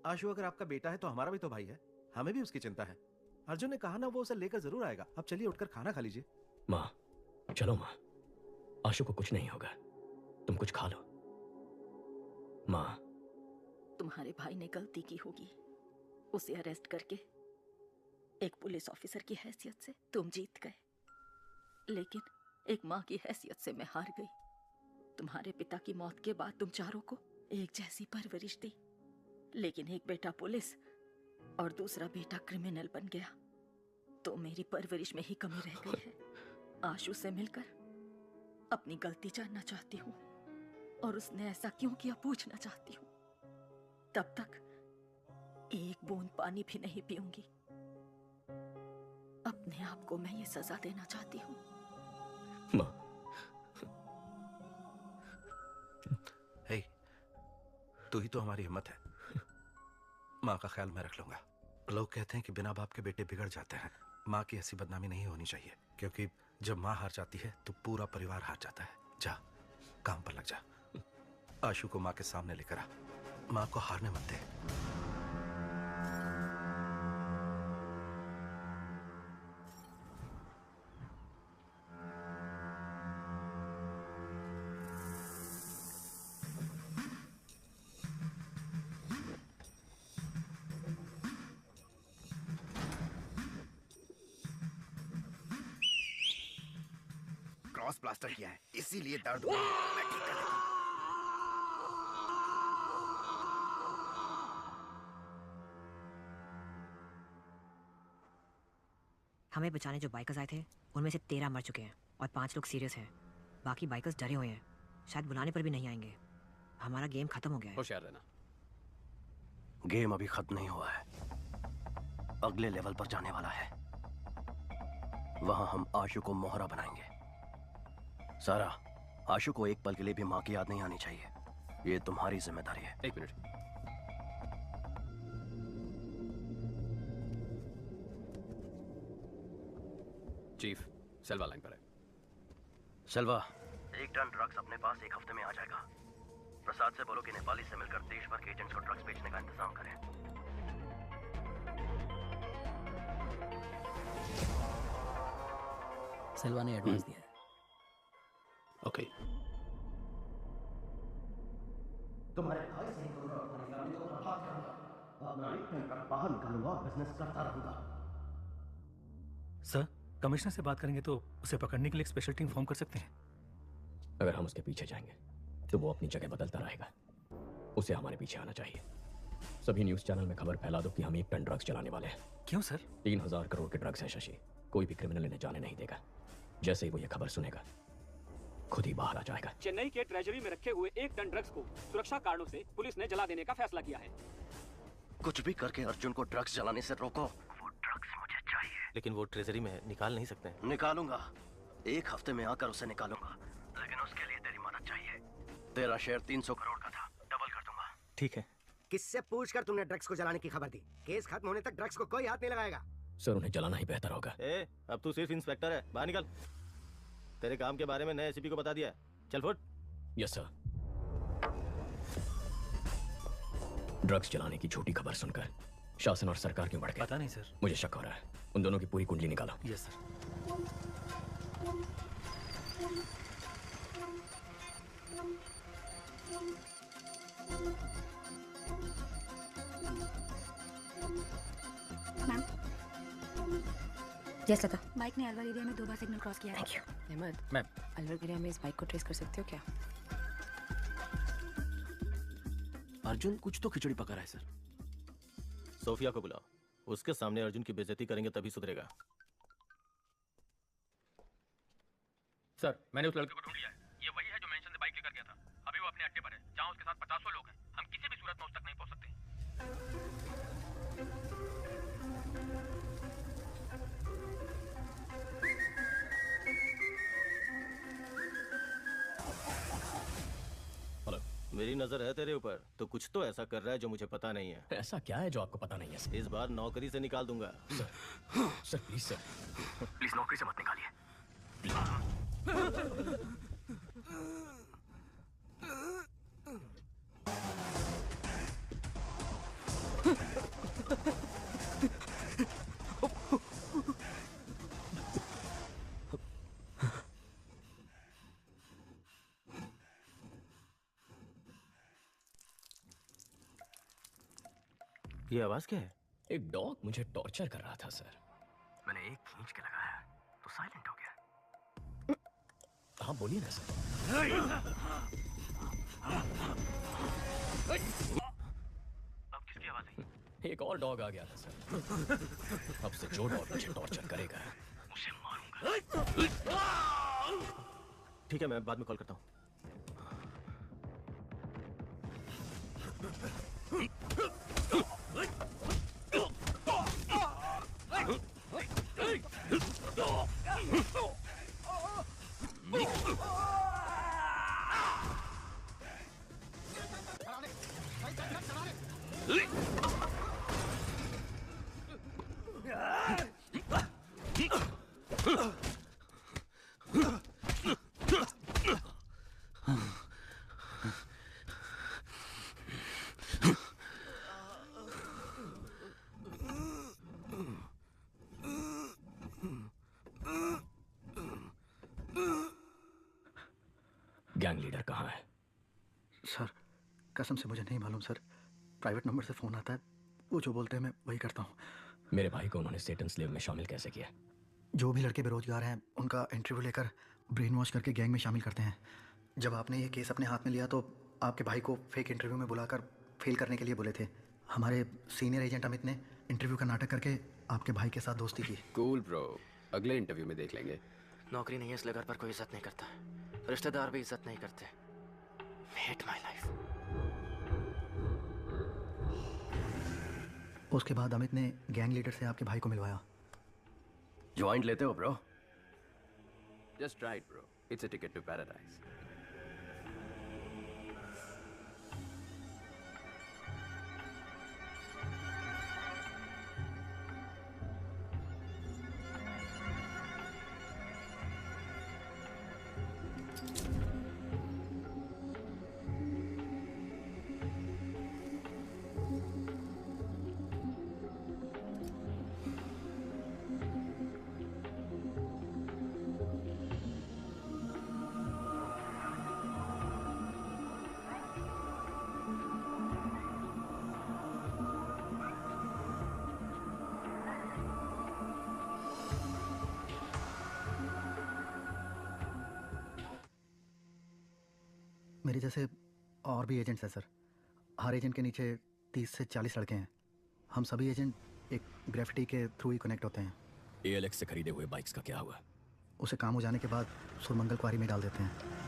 आशु अगर आपका बेटा है तो हमारा भी तो भाई है, हमें भी उसकी चिंता है। अर्जुन ने कहा ना वो उसे लेकर जरूर आएगा। अब चलिए उठकर खाना खा लीजिए। माँ, चलो माँ, आशु को कुछ नहीं होगा, तुम कुछ खा लो। माँ, तुम्हारे भाई ने गलती की होगी, उसे अरेस्ट करके एक पुलिस ऑफिसर की हैसियत से तुम जीत गए, लेकिन एक माँ की हैसियत से मैं हार गई। तुम्हारे पिता की मौत के बाद तुम चारों को एक जैसी परवरिश दी, लेकिन एक बेटा पुलिस और दूसरा बेटा क्रिमिनल बन गया, तो मेरी परवरिश में ही कमी रह गई है। आशु से मिलकर अपनी गलती जानना चाहती हूँ और उसने ऐसा क्यों किया पूछना चाहती हूँ। तब तक एक बूंद पानी भी नहीं पीऊंगी। अपने आप को मैं ये सजा देना चाहती हूँ। माँ, हे, तू ही तो हमारी हिम्मत है। माँ का ख्याल मैं रख लूंगा। लोग कहते हैं कि बिना बाप के बेटे बिगड़ जाते हैं। माँ की ऐसी बदनामी नहीं होनी चाहिए, क्योंकि जब माँ हार जाती है तो पूरा परिवार हार जाता है। जा, काम पर लग जा। आशु को माँ के सामने लेकर आ। माँ को हारने मत दे। क्रॉस प्लास्टर किया है, इसीलिए दर्द हुआ। मैं ठीक कर देता हूं। हमें बचाने जो बाइकर्स आए थे उनमें से 13 मर चुके हैं और 5 लोग सीरियस हैं। बाकी बाइकर्स डरे हुए हैं, शायद बुलाने पर भी नहीं आएंगे। हमारा गेम खत्म हो गया है। होशियार रहना। गेम अभी खत्म नहीं हुआ है, अगले लेवल पर जाने वाला है। वहां हम आशु को मोहरा बनाएंगे। सारा, आशु को एक पल के लिए भी माँ की याद नहीं आनी चाहिए। ये तुम्हारी जिम्मेदारी है। एक मिनट। चीफ, सेल्वा लाइन पर है। सेल्वा, 1 टन ड्रग्स अपने पास 1 हफ्ते में आ जाएगा। प्रसाद से बोलो कि नेपाली से मिलकर देश भर के एजेंट्स को ड्रग्स बेचने का इंतजाम करें। सेल्वा ने एडवांस दिया है। ओके। तुम्हारे भाई से तुम्हारी फैमिली को बर्बाद करूंगा। अपना एक टन ट्रक बाहर निकालूंगा और बिजनेस करता रहूंगा। सर, कमिश्नर से बात करेंगे तो उसे पकड़ने के लिए एक स्पेशल टीम फॉर्म कर सकते हैं। अगर हम उसके पीछे जाएंगे तो वो अपनी जगह बदलता रहेगा। उसे हमारे पीछे आना चाहिए। सभी न्यूज़ चैनल में खबर फैला दो कि हम 1 टन ड्रग्स चलाने वाले हैं। क्यों सर? 3000 करोड़ के ड्रग्स हैं शशि। कोई भी क्रिमिनल इन्हें जाने नहीं देगा। जैसे ही वो ये खबर सुनेगा खुद ही बाहर आ जाएगा। चेन्नई के ट्रेजरी में रखे हुए 1 टन ड्रग्स को सुरक्षा कारणों से पुलिस ने जला देने का फैसला किया है। कुछ भी करके अर्जुन को ड्रग्स जलाने से रोको। वो ड्रग्स मुझे चाहिए। लेकिन वो ट्रेजरी में है, निकाल नहीं सकते। निकालूंगा, 1 हफ्ते में आकर उसे निकालूंगा, लेकिन उसके लिए तेरी मदद चाहिए। तेरा शेयर 300 करोड़ का था, डबल कर दूंगा। ठीक है। किससे पूछकर तुमने ड्रग्स को जलाने की खबर दी? केस खत्म होने तक ड्रग्स को कोई हाथ नहीं लगाएगा। सर, उन्हें जलाना ही बेहतर होगा। अब तू सिर्फ इंस्पेक्टर है, बाहर निकल। तेरे काम के बारे में नए एसीपी को बता दिया है। चल फुट। Yes sir. ड्रग्स चलाने की झूठी खबर सुनकर शासन और सरकार क्यों बढ़ गए? पता नहीं सर। मुझे शक हो रहा है। उन दोनों की पूरी कुंडली निकालो। Yes sir. मैम, यस लता। बाइक ने अलवर एरिया में 2 बार सिग्नल क्रॉस किया है। Thank you. Ahmed, ma'am, Alwar area में इस बाइक को ट्रेस कर सकते हो क्या? अर्जुन कुछ तो खिचड़ी पका रहा है सर। सोफिया को बुलाओ, उसके सामने अर्जुन की बेइज्जती करेंगे तभी सुधरेगा। सर, मैंने उस लड़के को ढूंढ लिया है। ये वही है जो मेंशन से बाइक लेकर गया था। अभी वो अपने अड्डे पर है, जहां उसके साथ 50 लोग हैं। हम किसी भी सूरत में उस तक नहीं पहुंच सकते। मेरी नजर है तेरे ऊपर, तो कुछ तो ऐसा कर रहा है जो मुझे पता नहीं है। ऐसा क्या है जो आपको पता नहीं है सर? इस बार नौकरी से निकाल दूंगा। सर प्लीज सर, प्लीज नौकरी से मत निकालिए। ये आवाज क्या है? एक डॉग मुझे टॉर्चर कर रहा था सर। मैंने एक खींच के लगाया तो साइलेंट हो गया। हाँ बोलिए ना सर। एक और डॉग आ गया था सर। अब से जो डॉग मुझे टॉर्चर करेगा उसे मारूंगा। ठीक है, मैं बाद में कॉल करता हूँ। गैंग लीडर कहाँ है? सर कसम से मुझे नहीं मालूम सर। प्राइवेट नंबर से फोन आता है, वो जो बोलते हैं मैं वही करता हूँ। मेरे भाई को उन्होंने सेटन स्लेव में शामिल कैसे किया? जो भी लड़के बेरोजगार हैं उनका इंटरव्यू लेकर ब्रेन वॉश करके गैंग में शामिल करते हैं। जब आपने ये केस अपने हाथ में लिया तो आपके भाई को फेक इंटरव्यू में बुलाकर फेल करने के लिए बोले थे। हमारे सीनियर एजेंट अमित ने इंटरव्यू का नाटक करके आपके भाई के साथ दोस्ती की। कूल ब्रो, अगले इंटरव्यू में देख लेंगे। नौकरी नहीं है इसलिए घर पर कोई इज्जत नहीं करता, रिश्तेदार भी इज्जत नहीं करते। Hate my life. उसके बाद अमित ने गैंग लीडर से आपके भाई को मिलवाया। ज्वाइंट लेते हो bro? Just right bro, it's a ticket to paradise. मेरे जैसे और भी एजेंट्स हैं सर। हर एजेंट के नीचे 30 से 40 लड़के हैं। हम सभी एजेंट एक ग्रेफिटी के थ्रू ही कनेक्ट होते हैं। ALX से खरीदे हुए बाइक्स का क्या हुआ? उसे काम हो जाने के बाद सुरमंगल क्वारी में डाल देते हैं।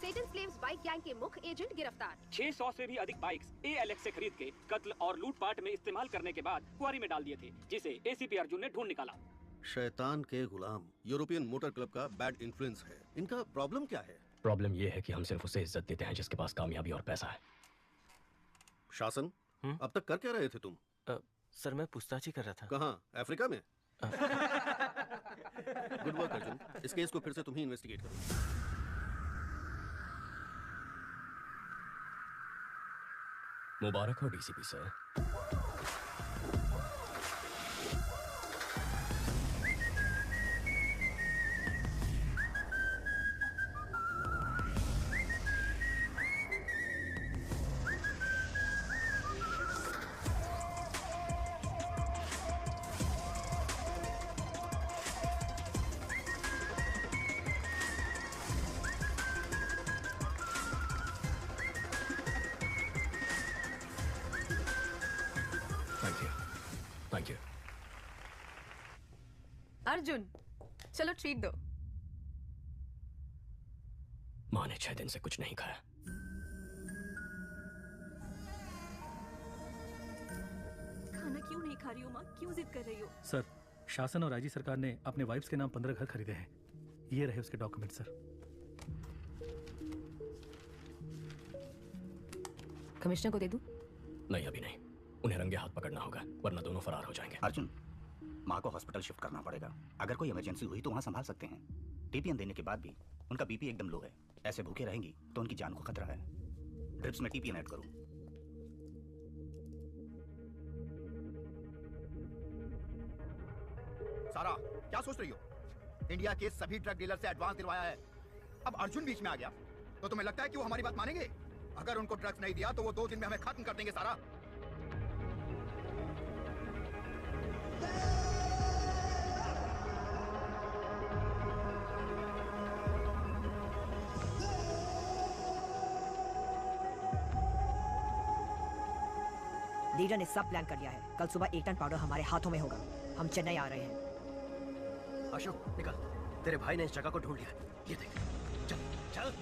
सेटन स्लेव्स बाइक गैंग के मुख्य एजेंट गिरफ्तार। 600 से भी अधिक बाइक्स ALX से खरीद के कत्ल और लूटपाट में इस्तेमाल करने के बाद क्वारी में डाल दिए थे, जिसे ACP अर्जुन ने ढूंढ निकाला। शैतान के गुलाम यूरोपियन मोटर क्लब का बैड इन्फ्लुएंस है। इनका प्रॉब्लम क्या है? प्रॉब्लम ये है कि हम सिर्फ उसे इज्जत देते हैं जिसके पास कामयाबी और पैसा है। शासन, अब तक कर क्या रहे थे तुम? सर मैं पूछताछ ही कर रहा था। कहाँ? अफ्रीका में? गुड वर्क अर्जुन, इस केस को फिर से तुम ही इन्वेस्टिगेट करो। मुबारक हो DCP sir. Thank you. Arjun चलो ट्रीट दो। माँ ने 6 दिन से कुछ नहीं खाया। खाना क्यों नहीं खा रही हो माँ? क्यों जिद कर रही हो? सर शासन और IG सरकार ने अपने वाइफ्स के नाम 15 घर खरीदे हैं। ये रहे उसके डॉक्यूमेंट सर। कमिश्नर को दे दूं? नहीं अभी नहीं, उन्हें रंगे हाथ पकड़ना होगा वरना दोनों फरार हो जाएंगे। अर्जुन, माँ को हॉस्पिटल शिफ्ट करना पड़ेगा। अगर कोई इमरजेंसी हुई तो वहाँ संभाल सकते हैं। टीपीएन देने के बाद भी उनका बीपी एकदम लो है। ऐसे भूखे रहेंगी तो उनकी जान को खतरा है। ड्रिप्स में टीपीएन ऐड करूँ? सारा, क्या सोच रही हो? इंडिया के सभी ड्रग डीलर से एडवांस दिलवाया है। अब अर्जुन बीच में आ गया तो तुम्हें लगता है कि वो हमारी बात मानेंगे? अगर उनको ड्रग्स नहीं दिया तो वो 2 दिन में हमें खत्म कर देंगे। सारा, लीडर ने सब प्लान कर लिया है। कल सुबह 1 टन पाउडर हमारे हाथों में होगा। हम चेन्नई आ रहे हैं। अशोक निकल, तेरे भाई ने इस जगह को ढूंढ लिया। ये देख, चल चल।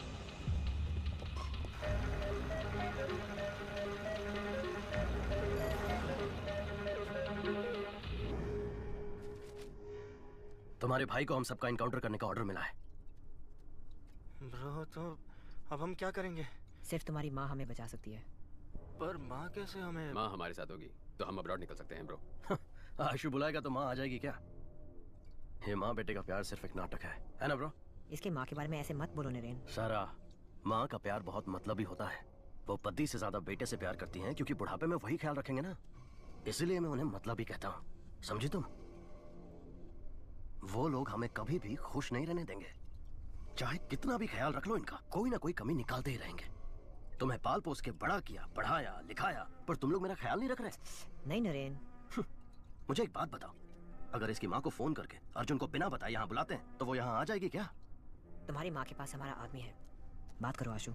तुम्हारे भाई को हम सबका इनकाउंटर करने का ऑर्डर मिला है। ब्रो, तो अब हम क्या करेंगे? सिर्फ तुम्हारी माँ हमें बचा सकती है। पर माँ कैसे हमें? माँ हमारे साथ होगी तो हम अब्रॉड निकल सकते हैं ब्रो। आशु बुलाएगा तो माँ आ जाएगी क्या? ये माँ बेटे का प्यार सिर्फ एक नाटक है ना ब्रो? इसके माँ के बारे में ऐसे मत बोलो नरेन। सारा, माँ का प्यार बहुत मतलबी होता है। वो पति से ज्यादा बेटे से प्यार करती हैं क्योंकि बुढ़ापे में वही ख्याल रखेंगे ना। इसलिए मैं उन्हें मतलबी कहता हूँ, समझी तुम? वो लोग हमें कभी भी खुश नहीं रहने देंगे। चाहे कितना भी ख्याल रख लो इनका, कोई ना कोई कमी निकालते ही रहेंगे। तुम्हें पाल पोस के बड़ा किया, पढ़ाया, लिखाया, पर तुम लोग मेरा ख्याल नहीं रख रहे। नहीं नरेन। मुझे एक बात बताओ, अगर इसकी माँ को फोन करके अर्जुन को बिना बताए यहाँ बुलाते हैं तो वो यहाँ आ जाएगी क्या? तुम्हारी माँ के पास हमारा आदमी है, बात करो आशु।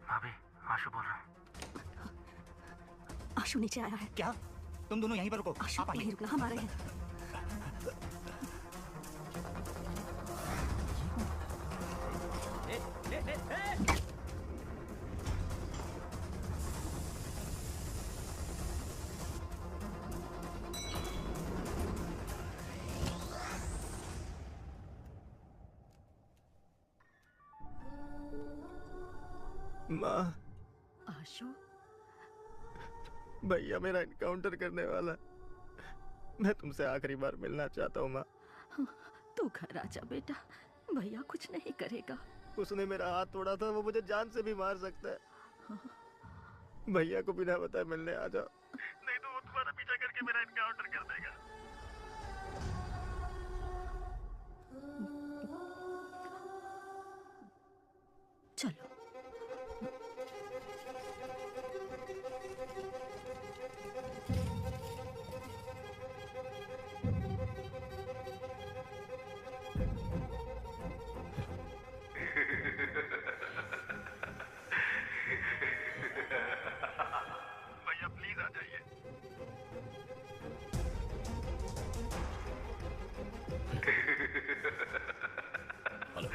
भाभी, आशु बोल रहा हूँ। आशु नीचे आया है। क्या? तुम दोनों यहीं पर रुको। आशु नहीं रुकना, हम आ रहे हैं। माँ, आशु, भैया मेरा इनकाउंटर करने वाला है। मैं तुमसे आखिरी बार मिलना चाहता हूँ माँ। तू घर आजा बेटा, भैया कुछ नहीं करेगा। उसने मेरा हाथ तोड़ा था, वो मुझे जान से भी मार सकता है। भैया को बिना बताए मिलने आ जाओ, नहीं तो वो तुम्हारा पीछा करके मेरा इनकाउंटर कर देगा। चलो। भैया प्लीज आ जाइए। हेलो।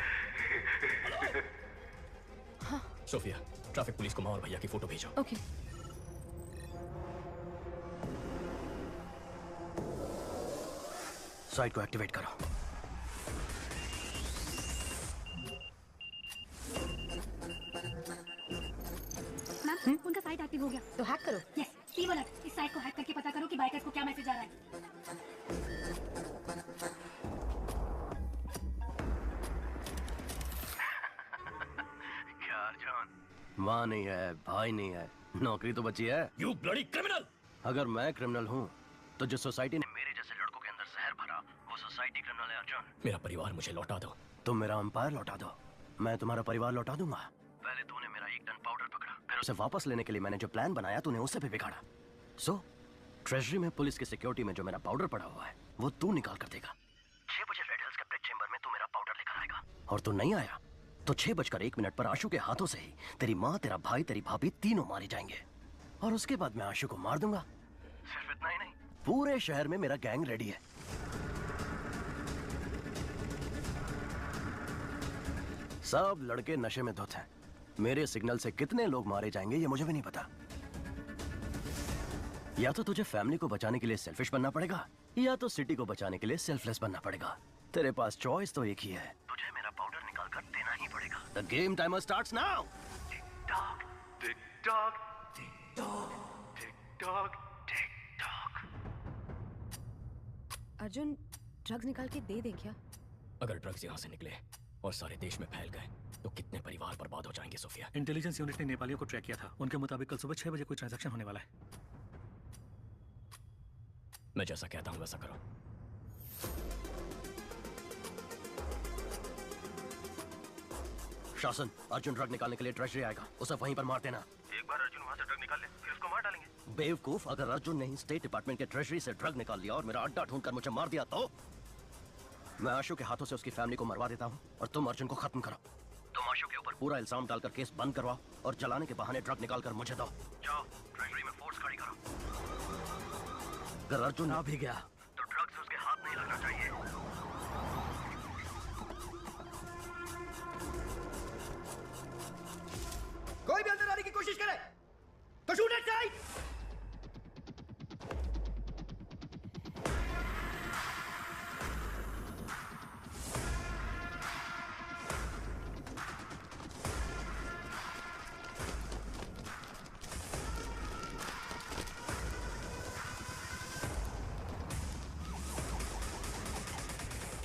सोफिया, ट्रैफिक पुलिस को माँ और भैया की फोटो भेजो। ओके। साइट को एक्टिवेट करो। मैम, उनका साइट एक्टिव हो गया। तो हैक करो। यस, कीवर्ड है। इस साइट को हैक करके पता करो कि बाइकर्स को क्या मैसेज आ रहा है। क्या अर्जुन? माँ नहीं है, भाई नहीं है, नौकरी तो बची है। You bloody criminal! अगर मैं क्रिमिनल हूँ तो जिस सोसाइटी ने मेरे जैसे लड़कों के अंदर जहर भरा, वो सोसाइटी क्रिमिनल है अर्जुन। मेरा परिवार मुझे लौटा दो। तुम मेरा अंपायर लौटा दो, मैं तुम्हारा परिवार लौटा दूंगा। पहले तूने मेरा 1 टन पाउडर पकड़ा, फिर उसे वापस लेने के लिए मैंने जो प्लान बनाया तूने उससे भी बिगाड़ा। सो ट्रेजरी में पुलिस की सिक्योरिटी में जो मेरा पाउडर पड़ा हुआ है वो तू निकाल कर देगा। 6 बजे रेड हिल्स के ब्रिज चेंबर में तू मेरा पाउडर लेकर आएगा, और तू नहीं आया तो 6:01 पर आशु के हाथों से ही तेरी माँ, तेरा भाई, तेरी भाभी तीनों मारे जाएंगे। और उसके बाद मैं आशु को मार दूंगा। सिर्फ इतना ही नहीं, पूरे शहर में मेरा गैंग रेडी है। सब लड़के नशे में धुत हैं। मेरे सिग्नल से कितने लोग मारे जाएंगे ये मुझे भी नहीं पता। या तो तुझे फैमिली को बचाने के लिए सेल्फिश बनना पड़ेगा या तो सिटी को बचाने के लिए सेल्फलेस बनना पड़ेगा। तेरे पास चॉइस तो एक ही है, तुझे मेरा पाउडर निकाल कर देना ही पड़ेगा। The game timer starts now. Tick tock tick tock tick tock tick tock tick tock. Arjun drugs निकाल के दे दे क्या? अगर ड्रग्स यहाँ से निकले और सारे देश में फैल गए तो कितने परिवार बर्बाद हो जाएंगे सोफिया। इंटेलिजेंस यूनिट ने नेपालियों को ट्रैक किया था। उनके मुताबिक कल सुबह 6 बजे कोई ट्रांजैक्शन होने वाला है। मैं जैसा कहता हूँ वैसा करो। शासन, अर्जुन ड्रग निकालने के लिए ट्रेजरी आएगा, उसे वहीं पर मार देना। एक बार अर्जुन वहाँ से ड्रग निकाल ले, फिर उसको मार डालेंगे। बेवकूफ, अगर अर्जुन ने ही स्टेट डिपार्टमेंट के ट्रेजरी से ड्रग निकाल लिया और मेरा अड्डा ढूंढकर मुझे मार दिया तो मैं आशु के हाथों से उसकी फैमिली को मरवा देता हूँ और तुम अर्जुन को खत्म करो। तुम आशु के ऊपर पूरा इल्जाम डालकर केस बंद करवाओ और जलाने के बहाने ड्रग निकाल कर मुझे दो। जाओ ट्रेजरी में फोर्स खड़ी करो। अगर अर्जुन आ भी गया तो ड्रग्स उसके हाथ नहीं लगना चाहिए। कोई भी अंदर आने की कोशिश करे तो शूट एट साइड।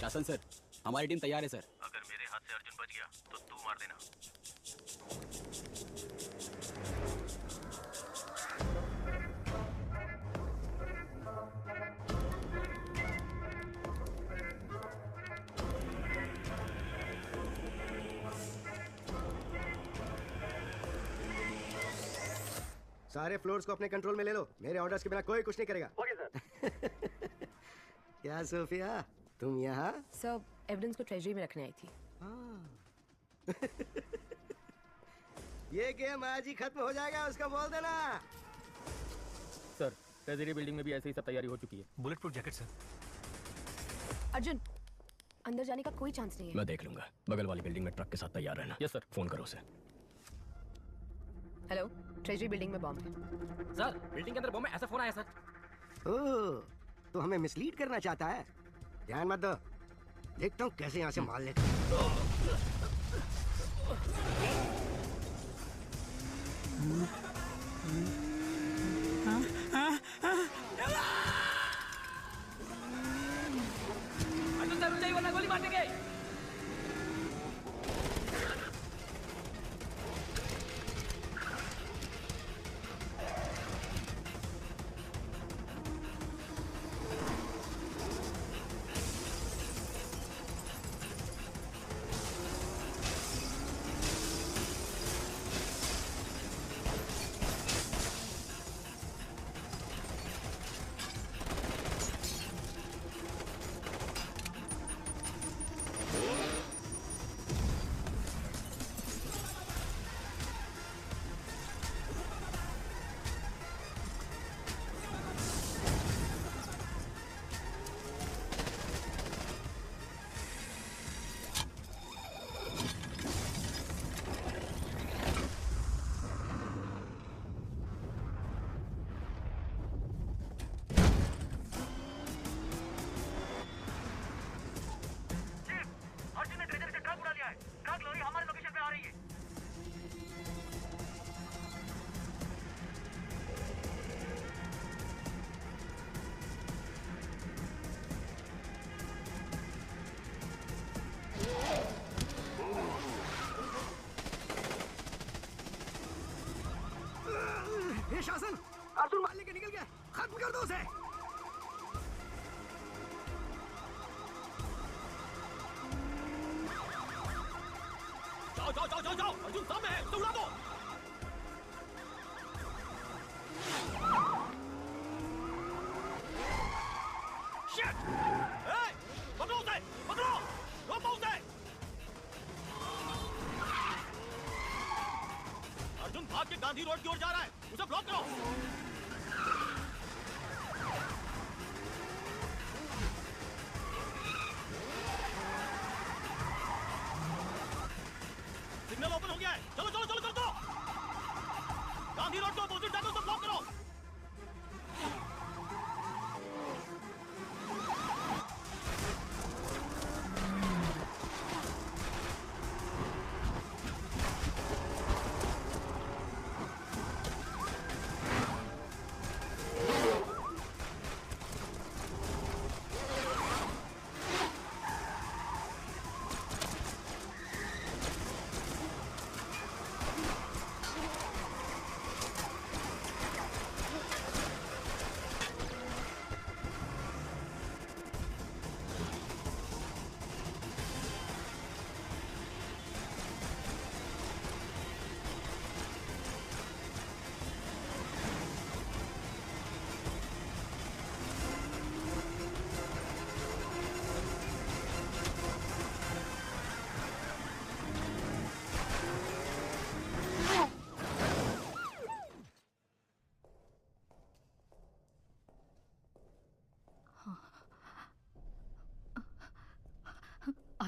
शासन सर, हमारी टीम तैयार है सर। अगर मेरे हाथ से अर्जुन बच गया तो तू मार देना। सारे फ्लोर्स को अपने कंट्रोल में ले लो। मेरे ऑर्डर्स के बिना कोई कुछ नहीं करेगा। Okay sir. क्या सोफिया, तुम यहाँ? सर, एविडेंस को ट्रेजरी में रखने आई थी। ये गेम आज ही खत्म हो जाएगा, उसका बोल देना। सर, ट्रेजरी बिल्डिंग में भी ऐसे ही सब तैयारी हो चुकी है। Bullet proof jacket sir. Arjun, अंदर जाने का कोई चांस नहीं है। मैं देख लूंगा। बगल वाली बिल्डिंग में ट्रक के साथ तैयार रहना। Yes sir. फोन करो उसे। हेलो, ट्रेजरी बिल्डिंग में बॉम्ब है। सर, बिल्डिंग के अंदर बॉम्ब है, ऐसा फोन आया सर। ओह, तो हमें मिसलीड करना चाहता है। ध्यान मत दो, देखता हूँ कैसे यहाँ से मार लेता हूँ। अर्जुन सर, ऊंचाई वाला गोली मार देंगे। ये शासन, अर्जुन मार लेके निकल गया, खत्म कर दो उसे। जाओ जाओ जाओ जाओ जाओ, अर्जुन सामने है, उसे उड़ा दो। शिट! ए, पकड़ो उसे, पकड़ो, रोको उसे। अर्जुन भाग के गांधी रोड की ओर जा रहा है, उसे ब्लॉक करो। सिग्नल ओपन हो गया है, चलो चलो चलो कर दो। गांधी रोड को अपोजिट जाकर उसे ब्लॉक करो।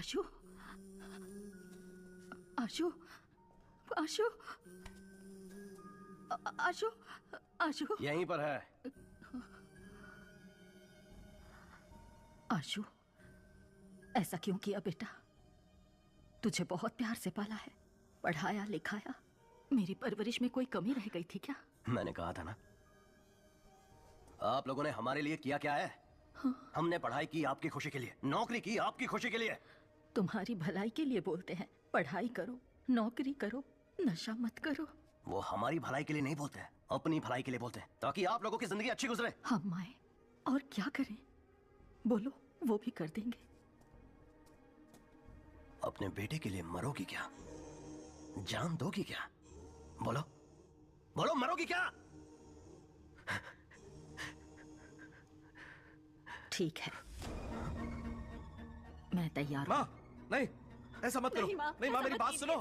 आशु, आशु, आशु, आशु, आशु, यहीं पर है। आशु, ऐसा क्यों किया बेटा? तुझे बहुत प्यार से पाला है, पढ़ाया लिखाया। मेरी परवरिश में कोई कमी रह गई थी क्या? मैंने कहा था ना, आप लोगों ने हमारे लिए किया क्या है? हाँ। हमने पढ़ाई की आपकी खुशी के लिए, नौकरी की आपकी खुशी के लिए। तुम्हारी भलाई के लिए बोलते हैं, पढ़ाई करो, नौकरी करो, नशा मत करो। वो हमारी भलाई के लिए नहीं बोलते हैं, अपनी भलाई के लिए बोलते हैं, ताकि आप लोगों की जिंदगी अच्छी गुजरे। हम आए और क्या करें? बोलो, वो भी कर देंगे। अपने बेटे के लिए मरोगी क्या? जान दोगी क्या? बोलो, बोलो, मरोगी क्या? ठीक है, मैं तैयार हूँ। नहीं, ऐसा मत करो। नहीं माँ, मेरी बात सुनो।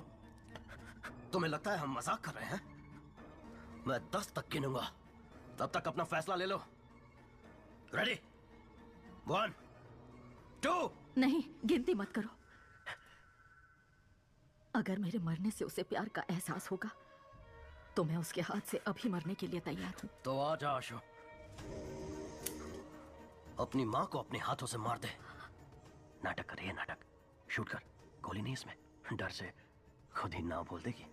तुम्हें लगता है हम मजाक कर रहे हैं? मैं 10 तक गिनूंगा, तब तक अपना फैसला ले लो। रेडी? 1, 2। नहीं, गिनती मत करो। अगर मेरे मरने से उसे प्यार का एहसास होगा तो मैं उसके हाथ से अभी मरने के लिए तैयार हूं। तो आ जा आशु, अपनी माँ को अपने हाथों से मार दे। नाटक कर रही है, नाटक। शूट कर, गोली नहीं इसमें। डर से खुद ही ना बोल देगी।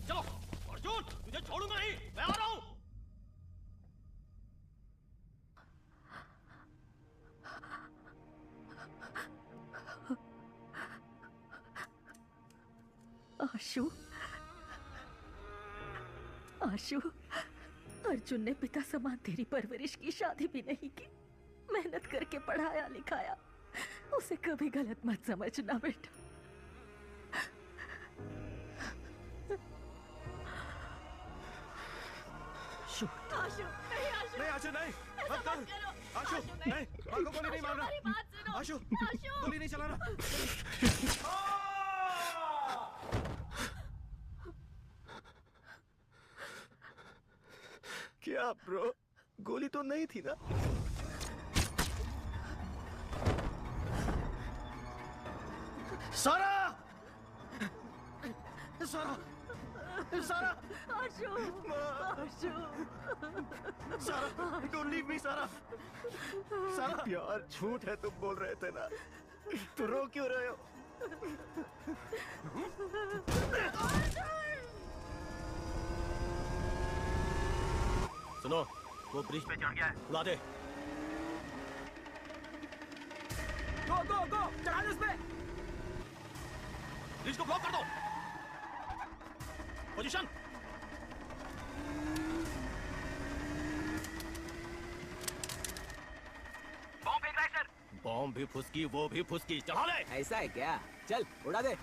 चलो अर्जुन, तुझे छोड़ूंगा नहीं, मैं आ रहा हूं। आशु, आशु, अर्जुन ने पिता समान तेरी परवरिश की, शादी भी नहीं की, मेहनत करके पढ़ाया लिखाया। उसे कभी गलत मत समझना बेटा। आशु, नहीं आशु, नहीं आशु, नहीं, मत कर। आशु, नहीं, माँ को गोली नहीं मारना। आशु, गोली नहीं चलाना। क्या ब्रो, गोली तो नहीं थी ना? सारा, सारा, सारा, आशु, आशु, सारा, don't leave me, सारा, सारा। यार झूठ है तुम बोल रहे थे ना, तो रो क्यों रहे हो? सुनो, वो ब्रिज पे चढ़ गया है, बुला दे। गो गो गो, चढ़ा दे उस पे। ब्रिज को ब्लॉक कर दो। पोजीशन। बॉम्ब फेंक रहा है सर। बॉम्ब भी फुसकी, वो भी फुसकी, चढ़ा ले। ऐसा है क्या? चल उड़ा दे।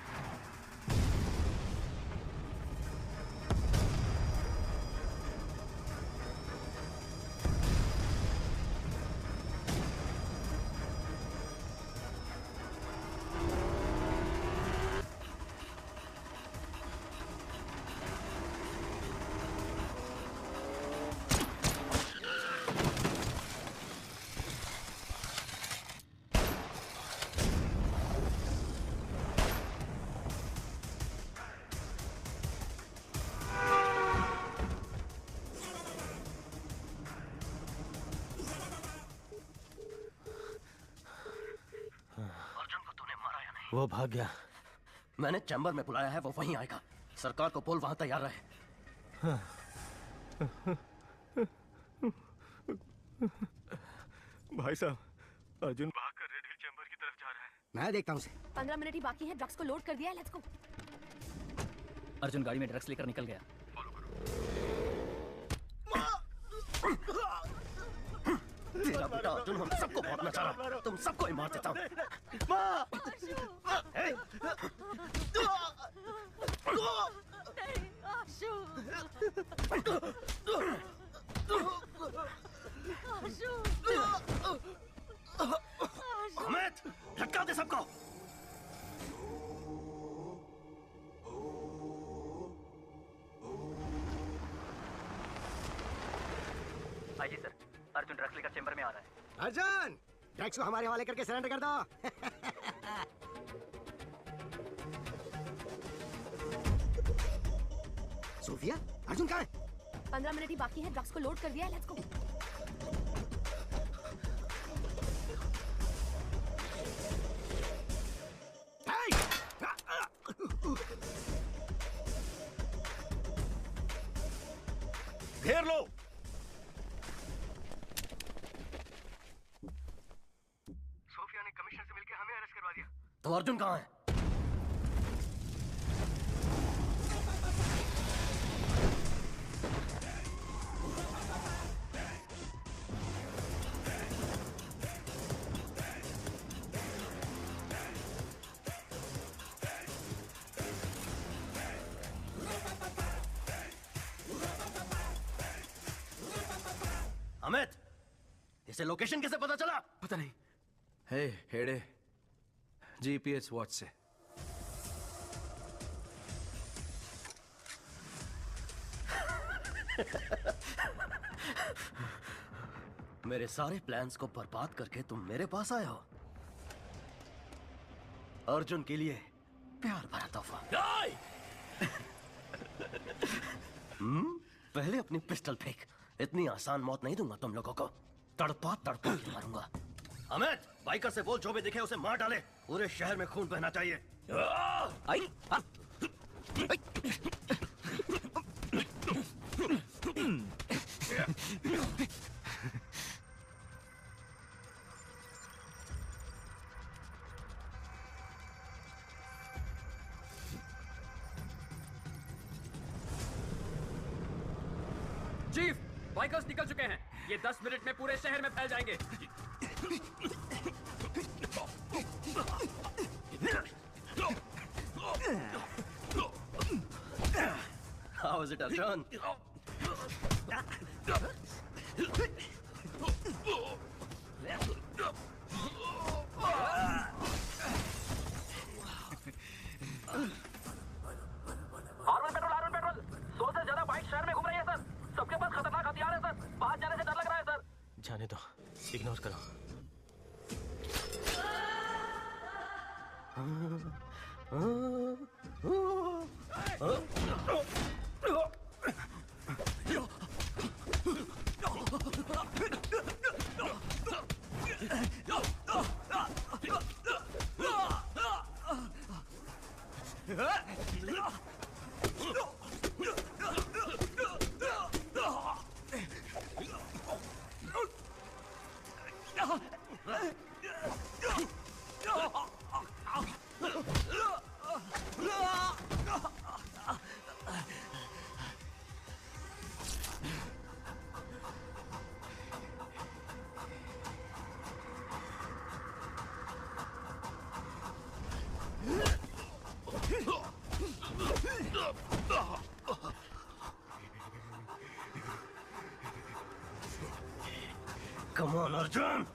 वो भाग गया। मैंने चैम्बर में बुलाया है, वो वहीं आएगा। सरकार को बोल वहां तैयार रहे। भाई साहब, अर्जुन भागकर रेड हिल चैम्बर की तरफ जा रहा है। मैं देखता हूँ उसे। 15 मिनट ही बाकी है, ड्रग्स को लोड कर दिया है, लेट्स गो। अर्जुन गाड़ी में ड्रग्स लेकर निकल गया। तेरा बेटा अर्जुन हम सबको मारना चाह रहा है। तुम सबको ही मार देता हूँ। अमित, लटका दे सबको। आइए सर, अर्जुन ड्रग्स लेकर चेंबर में आ रहा है। अर्जुन, ड्रग्स को हमारे हवाले करके सरेंडर कर दो। सोफिया, अर्जुन कहाँ है? 15 मिनट ही बाकी है, ड्रग्स को लोड कर दिया है, लेट्स गो। घेर लो। सोफिया ने कमिश्नर से मिलकर हमें अरेस्ट करवा दिया। तो अर्जुन कहाँ है? अमित, इसे लोकेशन कैसे पता चला? पता नहीं। हे हेडे, जीपीएस वॉच से। मेरे सारे प्लान्स को बर्बाद करके तुम मेरे पास आए हो। अर्जुन के लिए प्यार भरा तोहफा। पहले अपनी पिस्टल फेंक। इतनी आसान मौत नहीं दूंगा तुम लोगों को। तड़पा तड़पा के मारूंगा। अमित, बाइकर से बोल जो भी दिखे उसे मार डाले। पूरे शहर में खून बहना चाहिए। आई, चीफ, बाइकर्स निकल चुके हैं। ये 10 मिनट में पूरे शहर में फैल जाएंगे। How is it, Arjun? Arman petrol 100 से ज्यादा बाइक शहर में घूम रही है सर। सबके पास खतरनाक हथियार है सर। बाहर जाने से डर लग रहा है सर। जाने दो, इग्नोर करो। Come on, Arjun!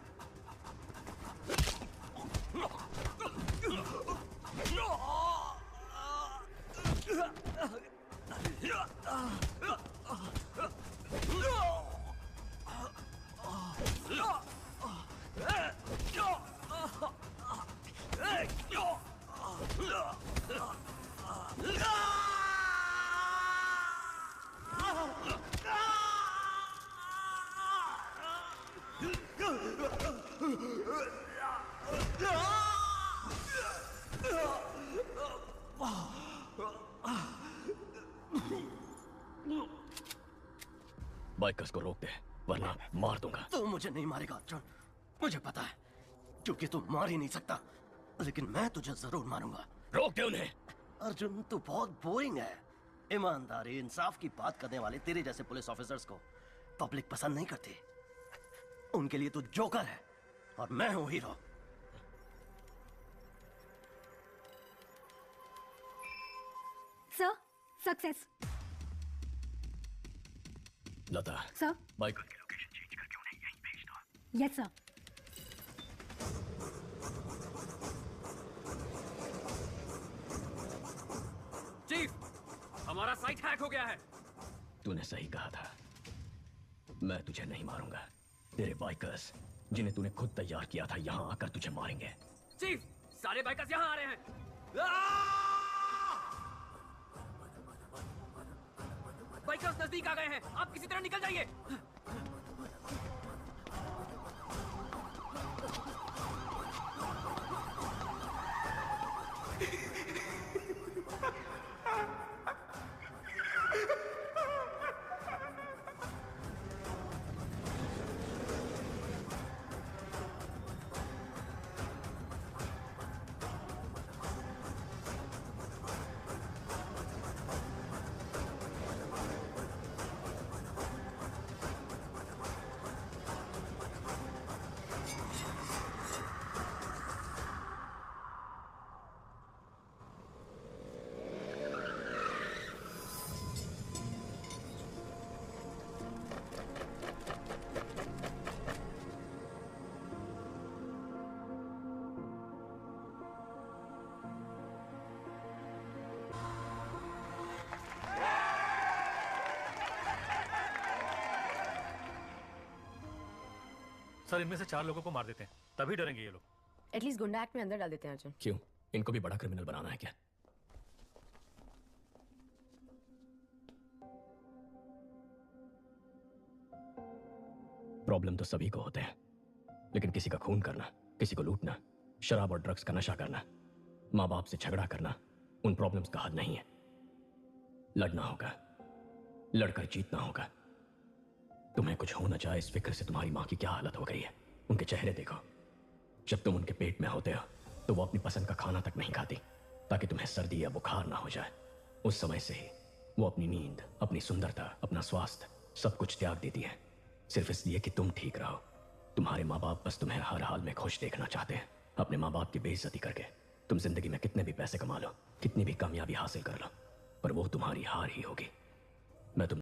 बाइकर्स को रोक दे, वरना मार दूंगा। तू मुझे नहीं मारेगा अर्जुन, मुझे पता है, क्योंकि तू मार ही नहीं सकता, लेकिन मैं तुझे जरूर मारूंगा। रोक दे उन्हें। अर्जुन तू बहुत बोरिंग है। ईमानदारी इंसाफ की बात करने वाले तेरे जैसे पुलिस ऑफिसर्स को पब्लिक पसंद नहीं करती। उनके लिए तू जोकर है और मैं हूं hero. Sir, success. Lata, sir, biker की लोकेशन चेंज करके उन्हें यहीं भेज दो। Yes sir. चीफ, हमारा साइट हैक हो गया है। तूने सही कहा था, मैं तुझे नहीं मारूंगा। तेरे बाइकर्स जिन्हें तूने खुद तैयार किया था यहां आकर तुझे मारेंगे। चीफ, सारे बाइकर्स यहाँ आ रहे हैं। बाइकर्स नजदीक आ गए हैं, आप किसी तरह निकल जाइए। सर, इनमें से 4 लोगों को मार देते हैं, तभी डरेंगे ये लोग। एटलीस्ट गुंडा एक्ट में अंदर डाल देते हैं अर्जुन। क्यों? इनको भी बड़ा क्रिमिनल बनाना है क्या? प्रॉब्लम तो सभी को होते हैं, लेकिन किसी का खून करना, किसी को लूटना, शराब और ड्रग्स का नशा करना, माँ बाप से झगड़ा करना, उन प्रॉब्लम्स का हल नहीं है। लड़ना होगा, लड़कर जीतना होगा। तुम्हें कुछ हो न जाए इस फिक्र से तुम्हारी माँ की क्या हालत हो गई है। उनके चेहरे देखो, जब तुम उनके पेट में होते हो तो वो अपनी पसंद का खाना तक नहीं खाती ताकि तुम्हें सर्दी या बुखार ना हो जाए। उस समय से ही वो अपनी नींद, अपनी सुंदरता, अपना स्वास्थ्य सब कुछ त्याग देती है, सिर्फ इसलिए कि तुम ठीक रहो। तुम्हारे माँ बाप बस तुम्हें हर हाल में खुश देखना चाहते हैं। अपने माँ बाप की बेइज्जती करके तुम जिंदगी में कितने भी पैसे कमा लो, कितनी भी कामयाबी हासिल कर लो, पर वो तुम्हारी हार ही होगी। मैं तुम